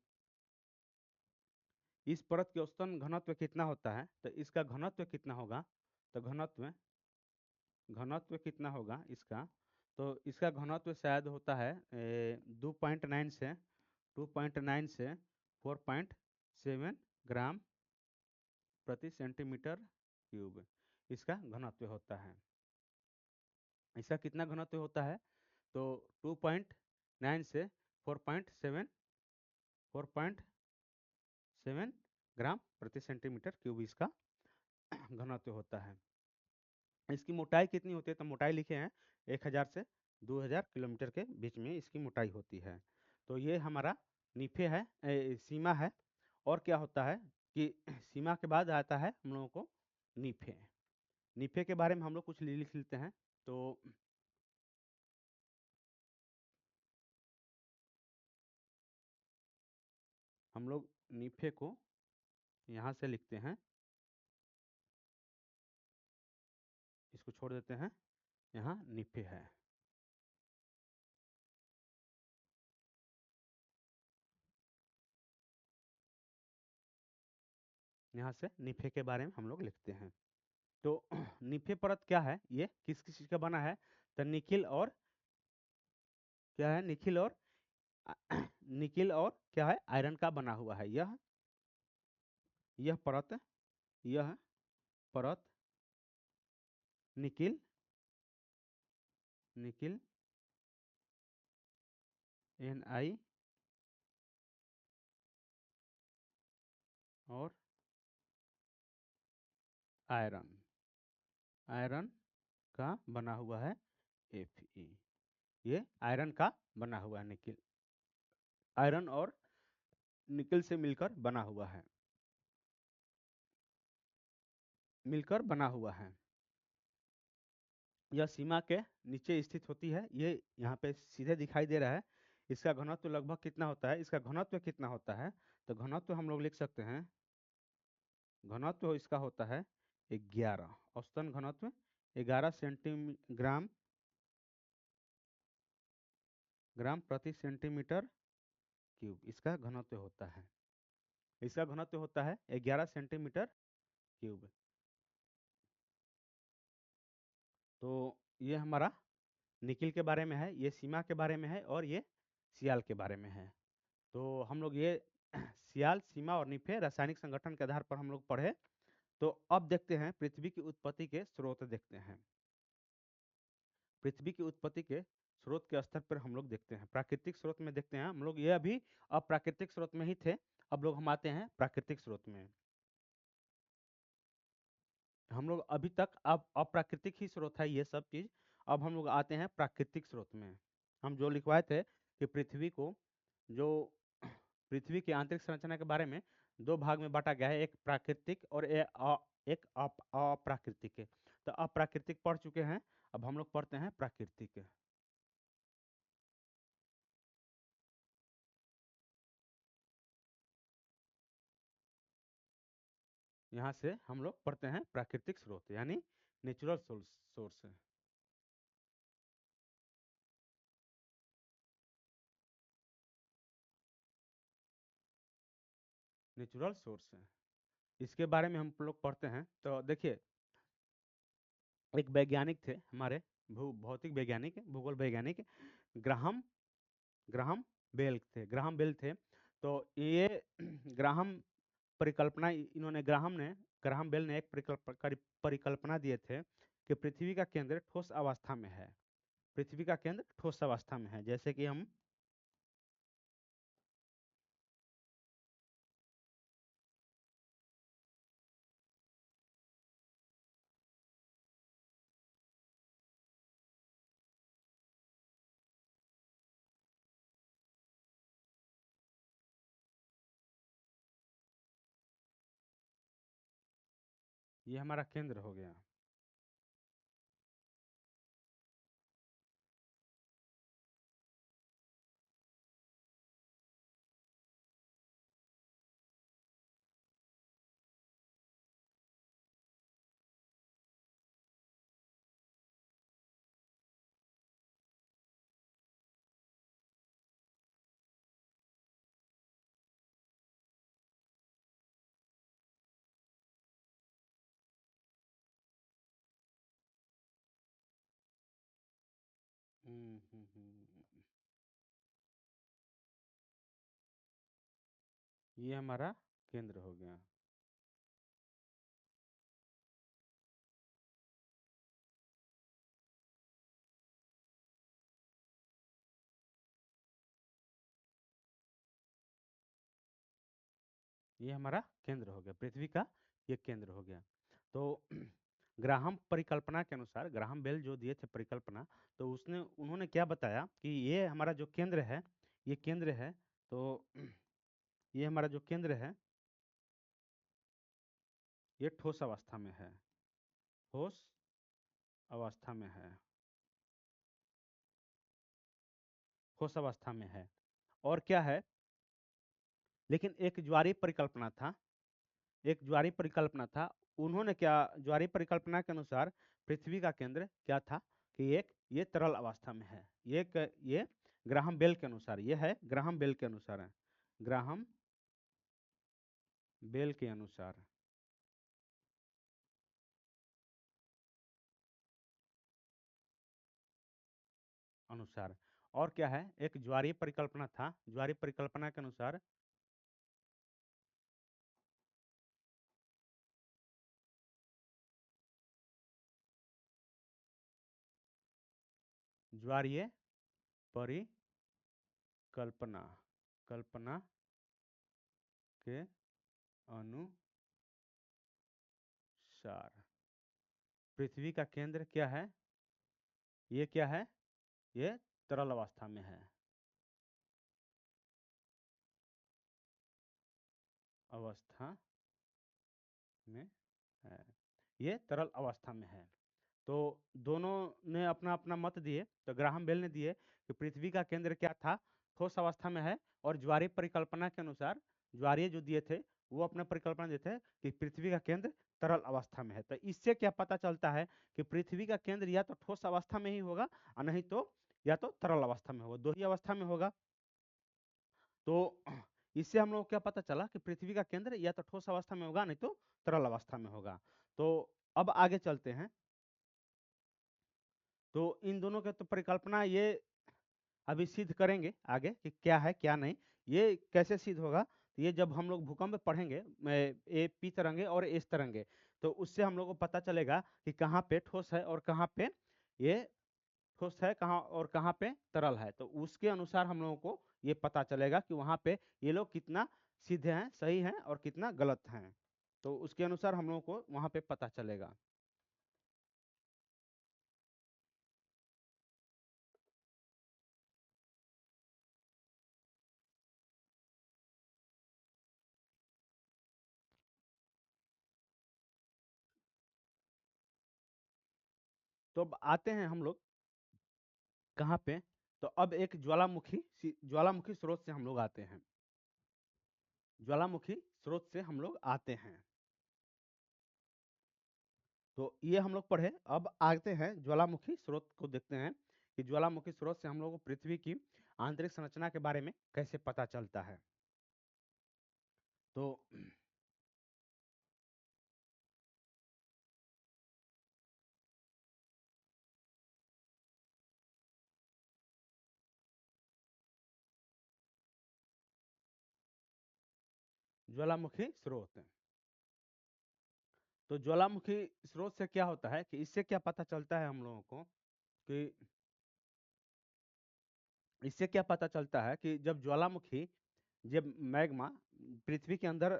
इस परत के औसतन घनत्व कितना होता है, तो इसका घनत्व कितना होगा, तो घनत्व, घनत्व कितना होगा इसका, तो इसका घनत्व शायद होता है 2.9 से 2.9 से 4.7 ग्राम प्रति सेंटीमीटर क्यूब, इसका घनत्व होता है। इसका कितना घनत्व होता है, तो 2.9 से 4.7 4.7 ग्राम प्रति सेंटीमीटर क्यूब इसका घनत्व होता है। इसकी मोटाई कितनी होती है, तो मोटाई लिखे हैं 1000 से 2000 किलोमीटर के बीच में इसकी मोटाई होती है। तो ये हमारा नीफे है, सीमा है। और क्या होता है कि सीमा के बाद आता है हम लोगों को नीफे। नीफे के बारे में हम लोग कुछ लिख लेते हैं। तो हम लोग नीफे को यहाँ से लिखते हैं, इसको छोड़ देते हैं, यहाँ नीफे है। यहाँ से नीफे के बारे में हम लोग लिखते हैं। तो नीफे परत क्या है, ये किस किस चीज का बना है, तो निकिल और क्या है, निकिल और निकिल और क्या है, आयरन का बना हुआ है। यह परत, यह परत निकिल, निकिल Ni और आयरन, आयरन का बना हुआ है Fe। ये आयरन का बना हुआ है, निकिल आयरन और निकिल से मिलकर बना हुआ है, मिलकर बना हुआ है। यह सीमा के नीचे स्थित होती है, ये यहाँ पे सीधे दिखाई दे रहा है। इसका घनत्व लगभग कितना होता है, इसका घनत्व कितना होता है, तो घनत्व हम लोग लिख सकते हैं, घनत्व इसका होता है 11, औसतन घनत्व 11 सेंटीग्राम ग्राम प्रति सेंटीमीटर क्यूब इसका घनत्व होता है। इसका घनत्व होता है 11 सेंटीमीटर क्यूब। तो ये हमारा निकिल के बारे में है, ये सीमा के बारे में है, और ये सियाल के बारे में है। तो हम लोग ये सियाल, सीमा और निफे रासायनिक संगठन के आधार पर हम लोग पढ़े। तो अब देखते हैं पृथ्वी की उत्पत्ति के स्रोत देखते हैं। पृथ्वी की उत्पत्ति के स्रोत के स्तर पर हम लोग देखते हैं, प्राकृतिक स्रोत में देखते हैं हम लोग। ये अभी अप्राकृतिक स्रोत में ही थे, अब लोग हम आते हैं प्राकृतिक स्रोत में। हम लोग अभी तक अब अप्राकृतिक ही स्रोत है ये सब चीज, अब हम लोग आते हैं प्राकृतिक स्रोत में। हम जो लिखवाए थे कि पृथ्वी को, जो पृथ्वी की आंतरिक संरचना के बारे में दो भाग में बांटा गया है, एक प्राकृतिक और एक अप्राकृतिक। तो अप्राकृतिक पढ़ चुके हैं, अब हम लोग पढ़ते हैं प्राकृतिक। यहाँ से हम लोग पढ़ते हैं प्राकृतिक स्रोत, यानी नेचुरल सोर्स। नेचुरल सोर्स है, इसके बारे में हम लोग पढ़ते हैं। तो देखिए, एक वैज्ञानिक थे हमारे, भौतिक वैज्ञानिक, भूगोल वैज्ञानिक, ग्राहम ग्राहम बेल थे, ग्राहम बेल थे। तो ये ग्राहम परिकल्पना, इन्होंने ग्राहम बेल ने एक परिकल्पना दिए थे कि पृथ्वी का केंद्र ठोस अवस्था में है। पृथ्वी का केंद्र ठोस अवस्था में है, जैसे कि हम ये हमारा केंद्र हो गया। ये हमारा केंद्र हो गया। ये हमारा केंद्र हो गया, पृथ्वी का ये केंद्र हो गया। तो ग्राहम परिकल्पना के अनुसार, ग्राहम बेल जो दिए थे परिकल्पना, तो उसने उन्होंने क्या बताया कि ये हमारा जो केंद्र है, ये केंद्र है, तो ये हमारा जो केंद्र है ये ठोस अवस्था में है, ठोस अवस्था में है, ठोस अवस्था में है। और क्या है, लेकिन एक ज्वारीय परिकल्पना था, एक ज्वारीय परिकल्पना था। उन्होंने क्या, ज्वारीय परिकल्पना के अनुसार पृथ्वी का केंद्र क्या था कि एक ये तरल अवस्था में है। ये ग्राहम बेल के अनुसार, ये है ग्राहम बेल के अनुसार है, ग्राहम बेल के अनुसार, अनुसार। और क्या है, एक ज्वारीय परिकल्पना था, ज्वारीय परिकल्पना के अनुसार ज्वारीय परिकल्पना, कल्पना के अनुसार पृथ्वी का केंद्र क्या है, ये क्या है, ये तरल अवस्था में है, अवस्था में है, ये तरल अवस्था में है। तो दोनों ने अपना अपना मत दिए। तो ग्राहम बेल ने दिए कि पृथ्वी का केंद्र क्या था, ठोस अवस्था में है। और ज्वारीय परिकल्पना के अनुसार, ज्वारीय जो दिए थे वो अपना परिकल्पना देते हैं कि पृथ्वी का केंद्र तरल अवस्था में है। तो इससे क्या पता चलता है कि पृथ्वी का केंद्र या तो ठोस अवस्था में ही होगा और नहीं तो या तो तरल अवस्था में होगा, दो ही अवस्था में होगा। तो इससे हम लोग को क्या पता चला कि पृथ्वी का केंद्र या तो ठोस अवस्था में होगा नहीं तो तरल अवस्था में होगा। तो अब आगे चलते हैं। तो इन दोनों के तो परिकल्पना ये अभी सिद्ध करेंगे आगे कि क्या है क्या नहीं। ये कैसे सिद्ध होगा, तो ये जब हम लोग भूकंप पढ़ेंगे, ए पी तरंगे और एस तरंगे, तो उससे हम लोग को पता चलेगा कि कहाँ पे ठोस है और कहाँ पे ये ठोस है, कहाँ और कहाँ पे तरल है। तो उसके अनुसार हम लोगों को ये पता चलेगा कि वहाँ पे ये लोग कितना सीधे हैं, सही हैं और कितना गलत हैं। तो उसके अनुसार हम लोगों को वहाँ पे पता चलेगा। तो अब आते हैं हम लोग कहाँ पे, तो अब एक ज्वालामुखी स्रोत से हम लोग आते हैं, ज्वालामुखी स्रोत से हम लोग आते हैं। तो ये हम लोग पढ़े। अब आते हैं ज्वालामुखी स्रोत को देखते हैं कि ज्वालामुखी स्रोत से हम लोग को पृथ्वी की आंतरिक संरचना के बारे में कैसे पता चलता है। तो ज्वालामुखी स्रोत, तो ज्वालामुखी स्रोत से क्या होता है कि इससे क्या पता चलता है हम लोगों को कि, इससे क्या पता चलता है कि जब ज्वालामुखी, जब मैग्मा, पृथ्वी के अंदर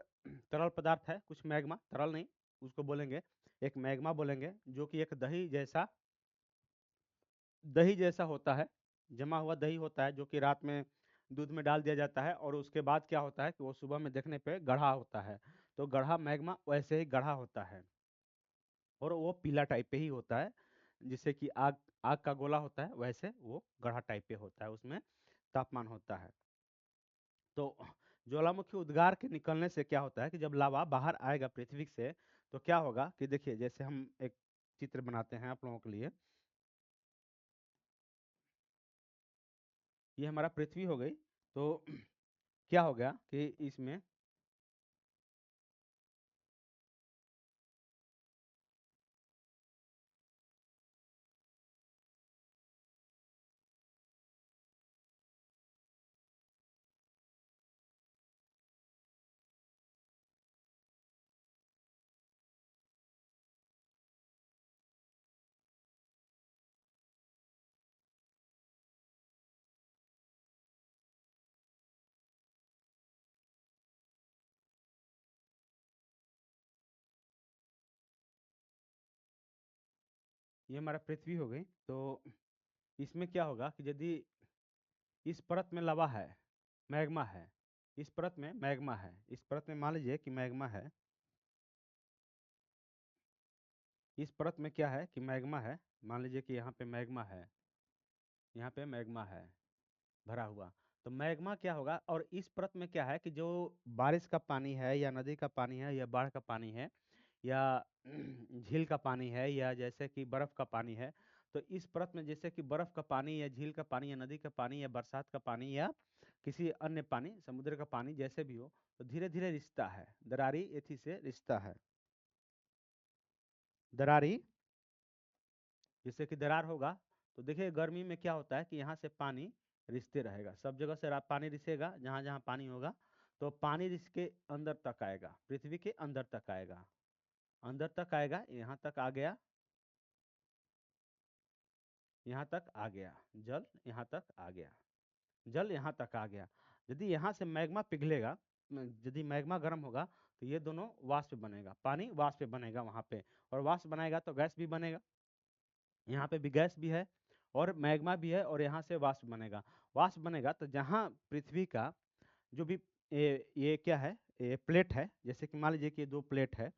तरल पदार्थ है, कुछ मैग्मा, तरल नहीं उसको बोलेंगे, एक मैग्मा बोलेंगे, जो कि एक दही जैसा होता है, जमा हुआ दही होता है, जो कि रात में दूध में डाल दिया जाता है और उसके बाद क्या होता है कि वो सुबह में देखने पे गढ़ा होता है। तो गढ़ा मैग्मा वैसे ही गढ़ा होता है और वो पीला टाइप पे ही होता है, जिससे कि आग, आग का गोला होता है वैसे वो गढ़ा टाइप पे होता है, उसमें तापमान होता है। तो ज्वालामुखी उद्गार के निकलने से क्या होता है कि जब लावा बाहर आएगा पृथ्वी से, तो क्या होगा कि देखिए, जैसे हम एक चित्र बनाते हैं आप लोगों के लिए। ये हमारा पृथ्वी हो गई। तो क्या हो गया कि इसमें ये हमारा पृथ्वी हो गई। तो इसमें क्या होगा कि यदि इस परत में लवा है, मैग्मा है, इस परत में मैग्मा है, इस परत में मान लीजिए कि मैग्मा है, इस परत में क्या है कि मैग्मा है, मान लीजिए कि यहाँ पे मैग्मा है, यहाँ पे मैग्मा है भरा हुआ। तो मैग्मा क्या होगा, और इस परत में क्या है कि जो बारिश का पानी है या नदी का पानी है या बाढ़ का पानी है या झील का पानी है या जैसे कि बर्फ का पानी है, तो इस परत में जैसे कि बर्फ का पानी या झील का पानी या नदी का पानी या बरसात का पानी या किसी अन्य पानी, समुद्र का पानी जैसे भी हो, तो धीरे धीरे रिश्ता है, दरारी एथी से रिश्ता है। दरारी, जैसे कि दरार होगा तो देखिए गर्मी में क्या होता है कि यहाँ से पानी रिसते रहेगा, सब जगह से पानी रिसेगा, जहाँ जहाँ पानी होगा तो पानी रिस के अंदर तक आएगा, पृथ्वी के अंदर तक आएगा, अंदर तक आएगा, यहाँ तक आ गया, यहाँ तक आ गया जल, यहाँ तक आ गया जल, यहाँ तक आ गया। यदि यहाँ से मैग्मा पिघलेगा, यदि मैग्मा गर्म होगा तो ये दोनों वाष्प बनेगा, पानी वाष्प बनेगा वहाँ पे, और वाष्प बनाएगा तो गैस भी बनेगा, यहाँ पे भी गैस भी है और मैग्मा भी है, और यहाँ से वाष्प बनेगा। वाष्प बनेगा तो जहाँ पृथ्वी का जो भी ये क्या है, ये प्लेट है, जैसे कि मान लीजिए कि ये दो प्लेट है,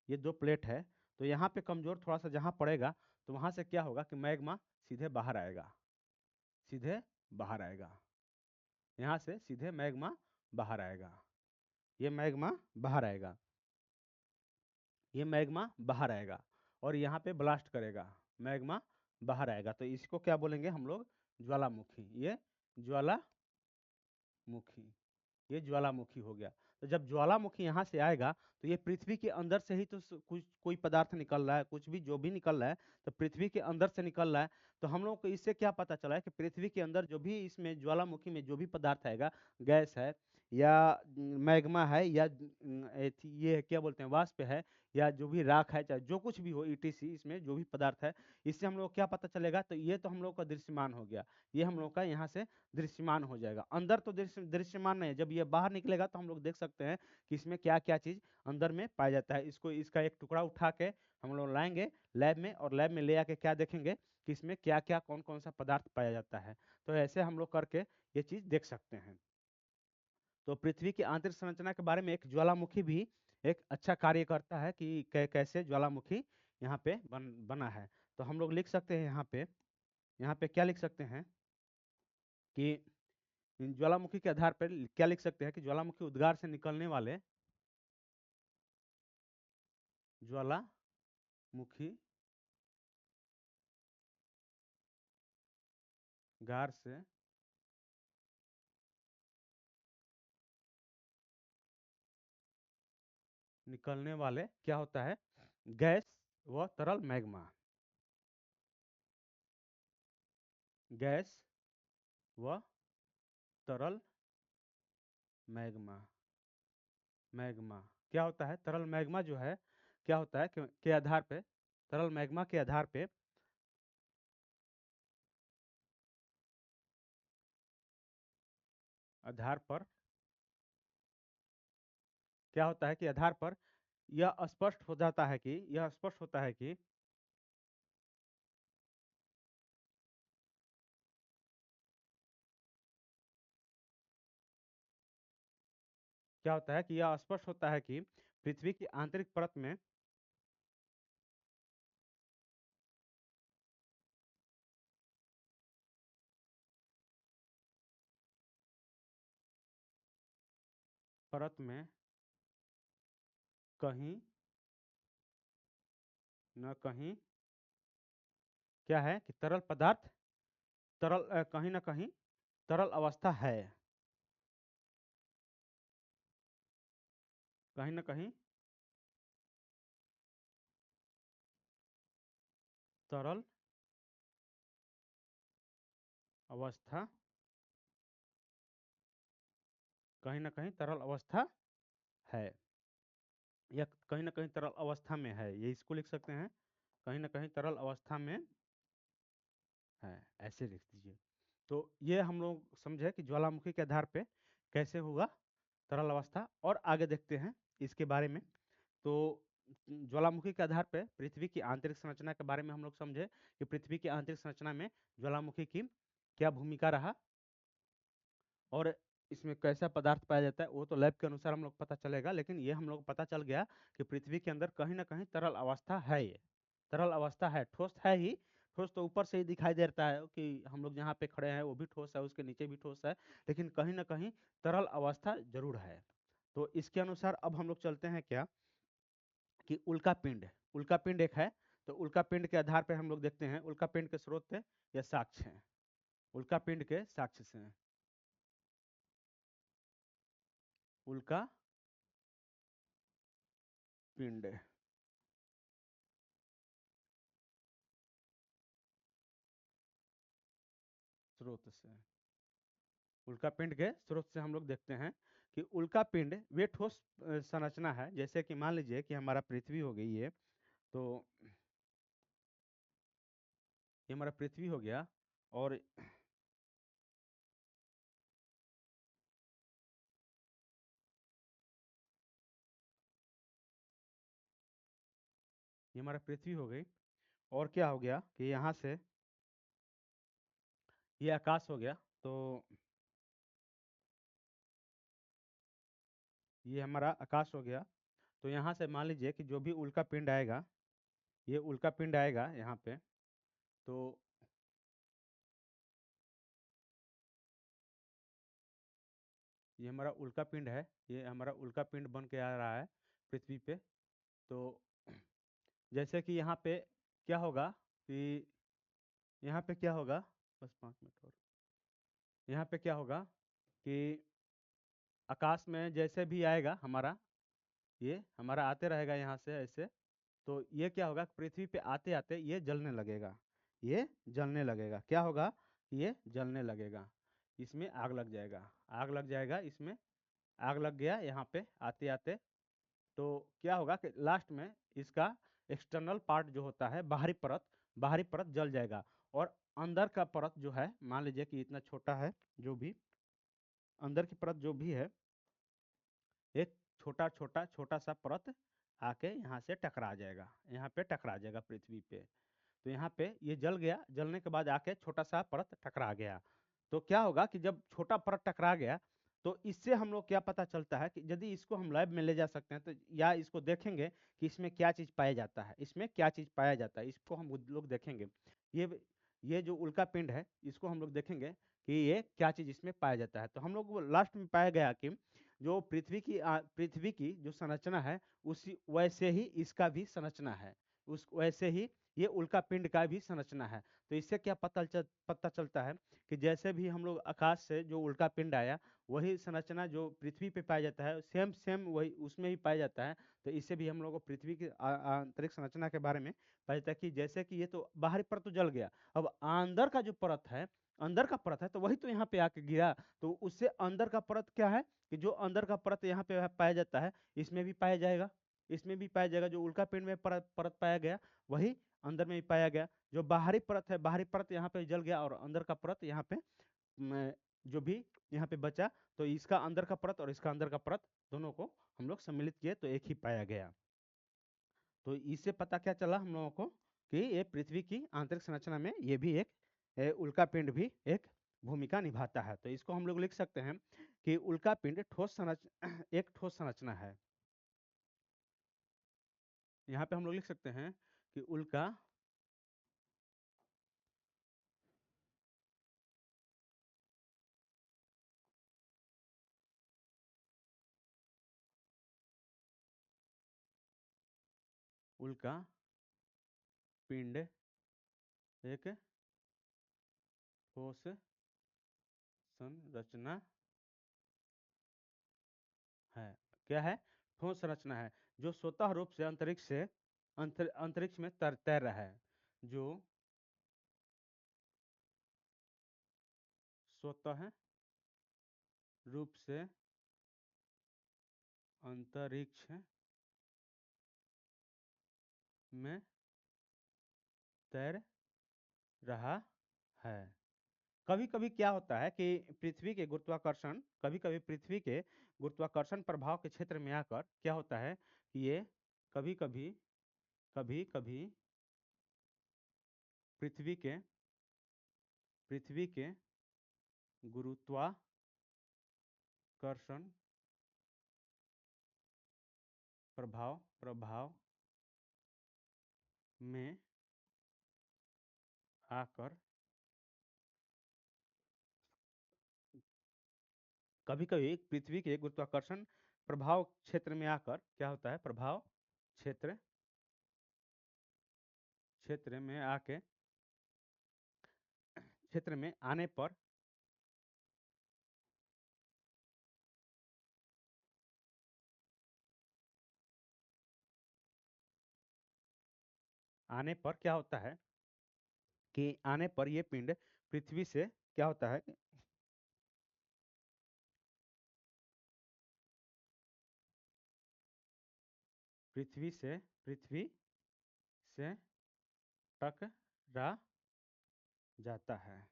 ये दो प्लेट है, तो यहाँ पे कमजोर थोड़ा सा जहाँ पड़ेगा तो वहाँ से क्या होगा कि मैग्मा सीधे बाहर आएगा, सीधे बाहर आएगा, यहाँ से सीधे मैग्मा बाहर आएगा, ये मैग्मा बाहर आएगा, ये मैग्मा बाहर आएगा और यहाँ पे ब्लास्ट करेगा, मैग्मा बाहर आएगा, तो इसको क्या बोलेंगे हम लोग, ज्वालामुखी, ये ज्वालामुखी, ये ज्वालामुखी हो गया। तो जब ज्वालामुखी यहाँ से आएगा तो ये पृथ्वी के अंदर से ही तो कुछ कोई पदार्थ निकल रहा है, कुछ भी जो भी निकल रहा है तो पृथ्वी के अंदर से निकल रहा है। तो हम लोग को इससे क्या पता चला है कि पृथ्वी के अंदर जो भी इसमें ज्वालामुखी में जो भी पदार्थ आएगा, गैस है या मैग्मा है या ये क्या बोलते हैं वाष्प है या जो भी राख है, चाहे जो कुछ भी हो ईटीसी, इसमें जो भी पदार्थ है, इससे हम लोग क्या पता चलेगा, तो ये तो हम लोग का दृश्यमान हो गया, ये हम लोग का यहाँ से दृश्यमान हो जाएगा। अंदर तो दृश्यमान नहीं है, जब ये बाहर निकलेगा तो हम लोग देख सकते हैं कि इसमें क्या क्या चीज अंदर में पाया जाता है। इसको, इसका एक टुकड़ा उठा के हम लोग लाएंगे लैब में, और लैब में ले आके क्या देखेंगे कि इसमें क्या क्या कौन कौन सा पदार्थ पाया जाता है। तो ऐसे हम लोग करके ये चीज देख सकते हैं। तो पृथ्वी की आंतरिक संरचना के बारे में एक ज्वालामुखी भी एक अच्छा कार्य करता है कि कैसे ज्वालामुखी यहाँ पे बना है। तो हम लोग लिख सकते हैं यहाँ पे क्या लिख सकते हैं कि ज्वालामुखी के आधार पर क्या लिख सकते हैं कि ज्वालामुखी उद्गार से निकलने वाले, ज्वालामुखी गार से निकलने वाले क्या होता है, गैस व तरल मैग्मा, गैस व तरल मैग्मा, मैग्मा क्या होता है, तरल मैग्मा जो है क्या होता है के आधार पे, तरल मैग्मा के आधार पर क्या होता है कि आधार पर यह स्पष्ट हो जाता है कि, यह स्पष्ट होता है कि क्या होता है कि यह स्पष्ट होता है कि पृथ्वी की आंतरिक परत में, परत में कहीं न कहीं क्या है कि तरल पदार्थ, तरल कहीं ना कहीं तरल अवस्था है, कहीं ना कहीं तरल अवस्था, कहीं ना कहीं तरल अवस्था है, या कहीं ना कहीं तरल अवस्था में है, ये इसको लिख सकते हैं, कहीं ना कहीं तरल अवस्था में है, ऐसे लिख दीजिए। तो ये हम लोग समझे कि ज्वालामुखी के आधार पे कैसे होगा तरल अवस्था, और आगे देखते हैं इसके बारे में। तो ज्वालामुखी के आधार पे पृथ्वी की आंतरिक संरचना के बारे में हम लोग समझे कि पृथ्वी की आंतरिक संरचना में ज्वालामुखी की क्या भूमिका रहा और इसमें कैसा पदार्थ पाया जाता है, वो तो लैब के अनुसार हम लोग पता चलेगा, लेकिन ये हम लोग पता चल गया कि पृथ्वी के अंदर कहीं ना कहीं तरल अवस्था है। ये तरल अवस्था है, ठोस है ही। ठोस तो ऊपर से ही दिखाई देता है कि हम लोग जहाँ पे खड़े हैं वो भी ठोस है, उसके नीचे भी ठोस है, लेकिन कहीं ना कहीं तरल अवस्था जरूर है। तो इसके अनुसार अब हम लोग चलते हैं क्या कि उल्का पिंड, उल्का पिंड एक है। तो उल्का पिंड के आधार पर हम लोग देखते हैं उल्का पिंड के स्रोत या साक्ष्य हैं। उल्का पिंड के साक्ष्य से हैं। उल्का पिंड स्रोत से, उल्का पिंड के स्रोत से हम लोग देखते हैं कि उल्का पिंड वे ठोस संरचना है। जैसे कि मान लीजिए कि हमारा पृथ्वी हो गई है, तो ये हमारा पृथ्वी हो गया, और ये हमारा पृथ्वी हो गई, और क्या हो गया कि यहाँ से ये आकाश हो गया। तो ये हमारा आकाश हो गया। तो यहाँ से मान लीजिए कि जो भी उल्का पिंड आएगा, ये उल्का पिंड आएगा यहाँ पे, तो ये हमारा उल्का पिंड है। ये हमारा उल्का पिंड बन के आ रहा है पृथ्वी पे। तो जैसे कि यहाँ पे क्या होगा कि यहाँ पे क्या होगा, बस 5 मिनट और, यहाँ पे क्या होगा कि आकाश में जैसे भी आएगा हमारा, ये हमारा आते रहेगा यहाँ से ऐसे। तो ये क्या होगा, पृथ्वी पे आते आते ये जलने लगेगा। ये जलने लगेगा, क्या होगा, ये जलने लगेगा, इसमें आग लग जाएगा। आग लग जाएगा इसमें, आग लग गया यहाँ पे आते आते। तो क्या होगा कि लास्ट में इसका एक्सटर्नल पार्ट जो होता है, बाहरी परत, बाहरी परत जल जाएगा। और अंदर का परत जो है, मान लीजिए कि इतना छोटा है, जो भी अंदर की परत जो भी है, एक छोटा छोटा छोटा सा परत आके यहाँ से टकरा जाएगा, यहाँ पे टकरा जाएगा पृथ्वी पे। तो यहाँ पे ये जल गया, जलने के बाद आके छोटा सा परत टकरा गया। तो क्या होगा कि जब छोटा परत टकरा गया, तो इससे हम लोग क्या पता चलता है कि यदि इसको हम लैब में ले जा सकते हैं, तो या इसको देखेंगे कि इसमें क्या चीज पाया जाता है, इसमें क्या चीज पाया जाता है, इसको हम लोग देखेंगे। ये ये जो उल्का पिंड है, इसको हम लोग देखेंगे कि ये क्या चीज इसमें पाया जाता है। तो हम लोग लास्ट में पाया गया कि जो पृथ्वी की जो संरचना है, उसी वैसे ही इसका भी संरचना है, उस वैसे ही ये उल्का पिंड का भी संरचना है। तो इससे क्या पता चलता है कि जैसे भी हम लोग आकाश से जो उल्का पिंड आया, वही संरचना जो पृथ्वी पे पाया जाता है, सेम सेम वही उसमें ही पाया जाता है। तो इससे भी हम लोग को पृथ्वी की आंतरिक संरचना के बारे में पता चलता है कि जैसे कि ये तो बाहरी परत तो जल गया, अब अंदर का जो परत है, अंदर का परत है, तो वही तो यहाँ पे आके गिरा। तो उससे अंदर का परत क्या है कि जो अंदर का परत यहाँ पे पाया जाता है, इसमें भी पाया जाएगा, इसमें भी पाया जाएगा। जो उल्का पिंड में परत पाया गया, वही अंदर में भी पाया गया। जो बाहरी परत है, बाहरी परत यहाँ पे जल गया, और अंदर का परत यहाँ पे जो भी यहाँ पे बचा, तो इसका अंदर का परत और इसका अंदर का परत दोनों को हम लोग सम्मिलित किए तो एक ही पाया गया। तो इससे पता क्या चला हम लोगों को कि ये पृथ्वी की आंतरिक संरचना में ये भी एक उल्का पिंड भी एक भूमिका निभाता है। तो इसको हम लोग लिख सकते हैं कि उल्का पिंड ठोस संरचना एक ठोस संरचना है। यहाँ पे हम लोग लिख सकते हैं कि उल्का उल्का पिंड एक ठोस संरचना है। क्या है, ठोस संरचना है, जो स्वतः रूप से अंतरिक्ष में तैर रहा है, जो स्वतः रूप से अंतरिक्ष में तैर रहा है। कभी कभी क्या होता है कि पृथ्वी के गुरुत्वाकर्षण, कभी कभी पृथ्वी के गुरुत्वाकर्षण प्रभाव के क्षेत्र में आकर क्या होता है कि ये कभी कभी कभी कभी पृथ्वी के गुरुत्वाकर्षण प्रभाव प्रभाव में आकर कभी कभी पृथ्वी के गुरुत्वाकर्षण प्रभाव क्षेत्र में आकर क्या होता है, प्रभाव क्षेत्र क्षेत्र में आके क्षेत्र में आने पर क्या होता है कि आने पर ये पिंड पृथ्वी से क्या होता है, पृथ्वी से पृथ्वी से टकरा जाता है,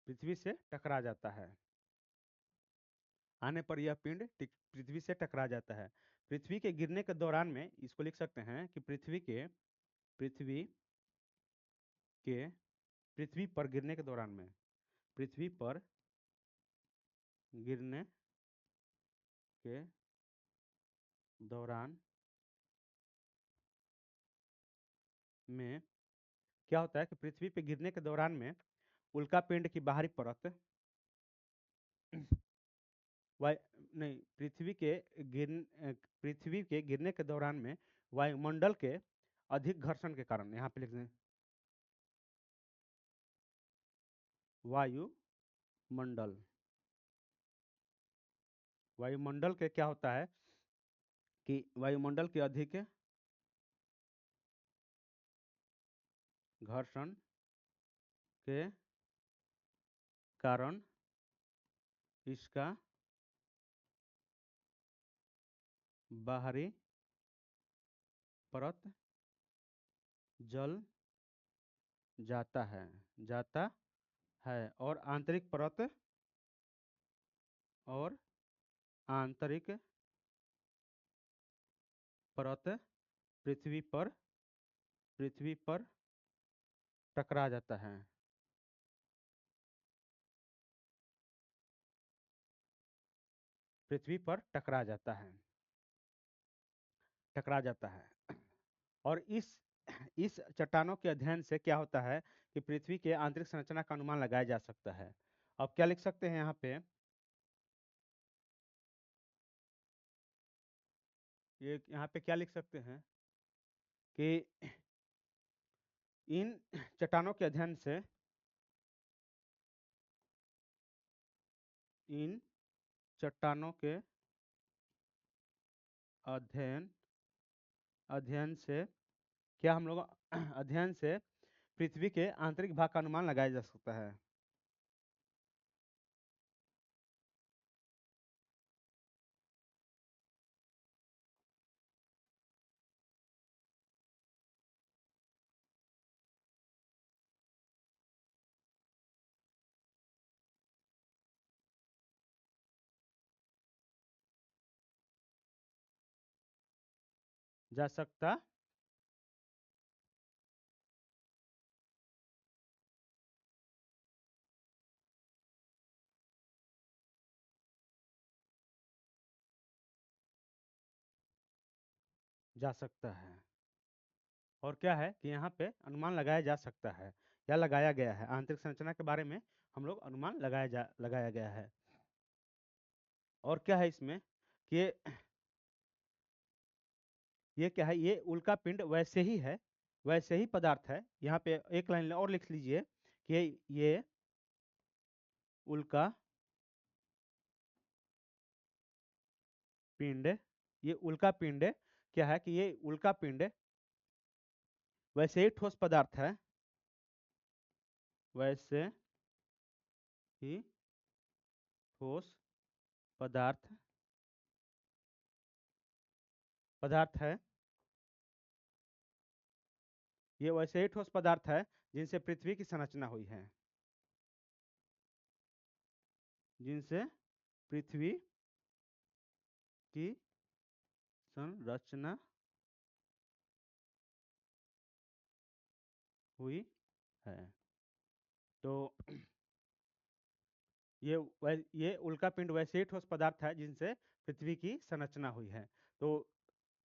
पृथ्वी से टकरा जाता है। आने पर यह पिंड पृथ्वी से टकरा जाता है। पृथ्वी के गिरने के दौरान में इसको लिख सकते हैं कि पृथ्वी के पृथ्वी पर गिरने के दौरान में पृथ्वी पर गिरने के दौरान में क्या होता है कि पृथ्वी पे गिरने के दौरान में उल्का पिंड की बाहरी परत वायु नहीं पृथ्वी के गिरने के दौरान में वायुमंडल के अधिक घर्षण के कारण, यहाँ पे लिख दें वायुमंडल, वायुमंडल के क्या होता है कि वायुमंडल के अधिक घर्षण के कारण इसका बाहरी परत जल जाता है जाता है और आंतरिक परत पृथ्वी पर पृथ्वी पर टकरा जाता है, पृथ्वी पर टकरा जाता है। और इस चट्टानों के अध्ययन से क्या होता है कि पृथ्वी के आंतरिक संरचना का अनुमान लगाया जा सकता है। अब क्या लिख सकते हैं यहाँ पे, ये यहाँ पे क्या लिख सकते हैं कि इन चट्टानों के अध्ययन से इन चट्टानों के अध्ययन अध्ययन से क्या हम लोग अध्ययन से पृथ्वी के आंतरिक भाग का अनुमान लगाया जा सकता है। जा सकता जा सकता है। और क्या है कि यहाँ पे अनुमान लगाया जा सकता है या लगाया गया है, आंतरिक संरचना के बारे में हम लोग अनुमान लगाया गया है। और क्या है इसमें कि ये क्या है, ये उल्का पिंड वैसे ही पदार्थ है। यहाँ पे एक लाइन और लिख लीजिए कि उल्का पिंड ये उल्का पिंड क्या है कि ये उल्का पिंड वैसे ही ठोस पदार्थ है, वैसे ही ठोस पदार्थ पदार्थ है, ये वैसे ही ठोस पदार्थ है जिनसे पृथ्वी की संरचना हुई है, जिनसे पृथ्वी की संरचना हुई है। तो ये उल्का पिंड वैसे ही ठोस पदार्थ है जिनसे पृथ्वी की संरचना हुई है। तो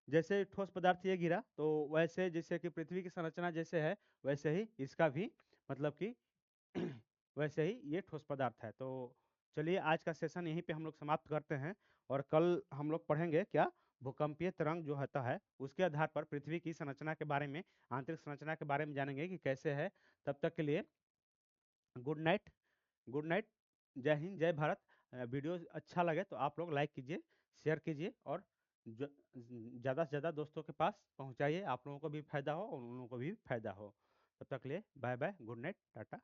जैसे ठोस पदार्थ ये गिरा तो वैसे जैसे कि पृथ्वी की संरचना जैसे है वैसे ही इसका भी मतलब कि वैसे ही ये ठोस पदार्थ है। तो चलिए आज का सेशन यहीं पे हम लोग समाप्त करते हैं और कल हम लोग पढ़ेंगे क्या भूकंपीय तरंग जो होता है उसके आधार पर पृथ्वी की संरचना के बारे में, आंतरिक संरचना के बारे में जानेंगे कि कैसे है। तब तक के लिए गुड नाइट। Good night. जय हिंद, जय भारत। वीडियो अच्छा लगे तो आप लोग लाइक कीजिए, शेयर कीजिए और ज़्यादा से ज़्यादा दोस्तों के पास पहुंचाइए। आप लोगों को भी फायदा हो और उन लोगों को भी फायदा हो। तब तक के लिए bye bye, good night, Tata.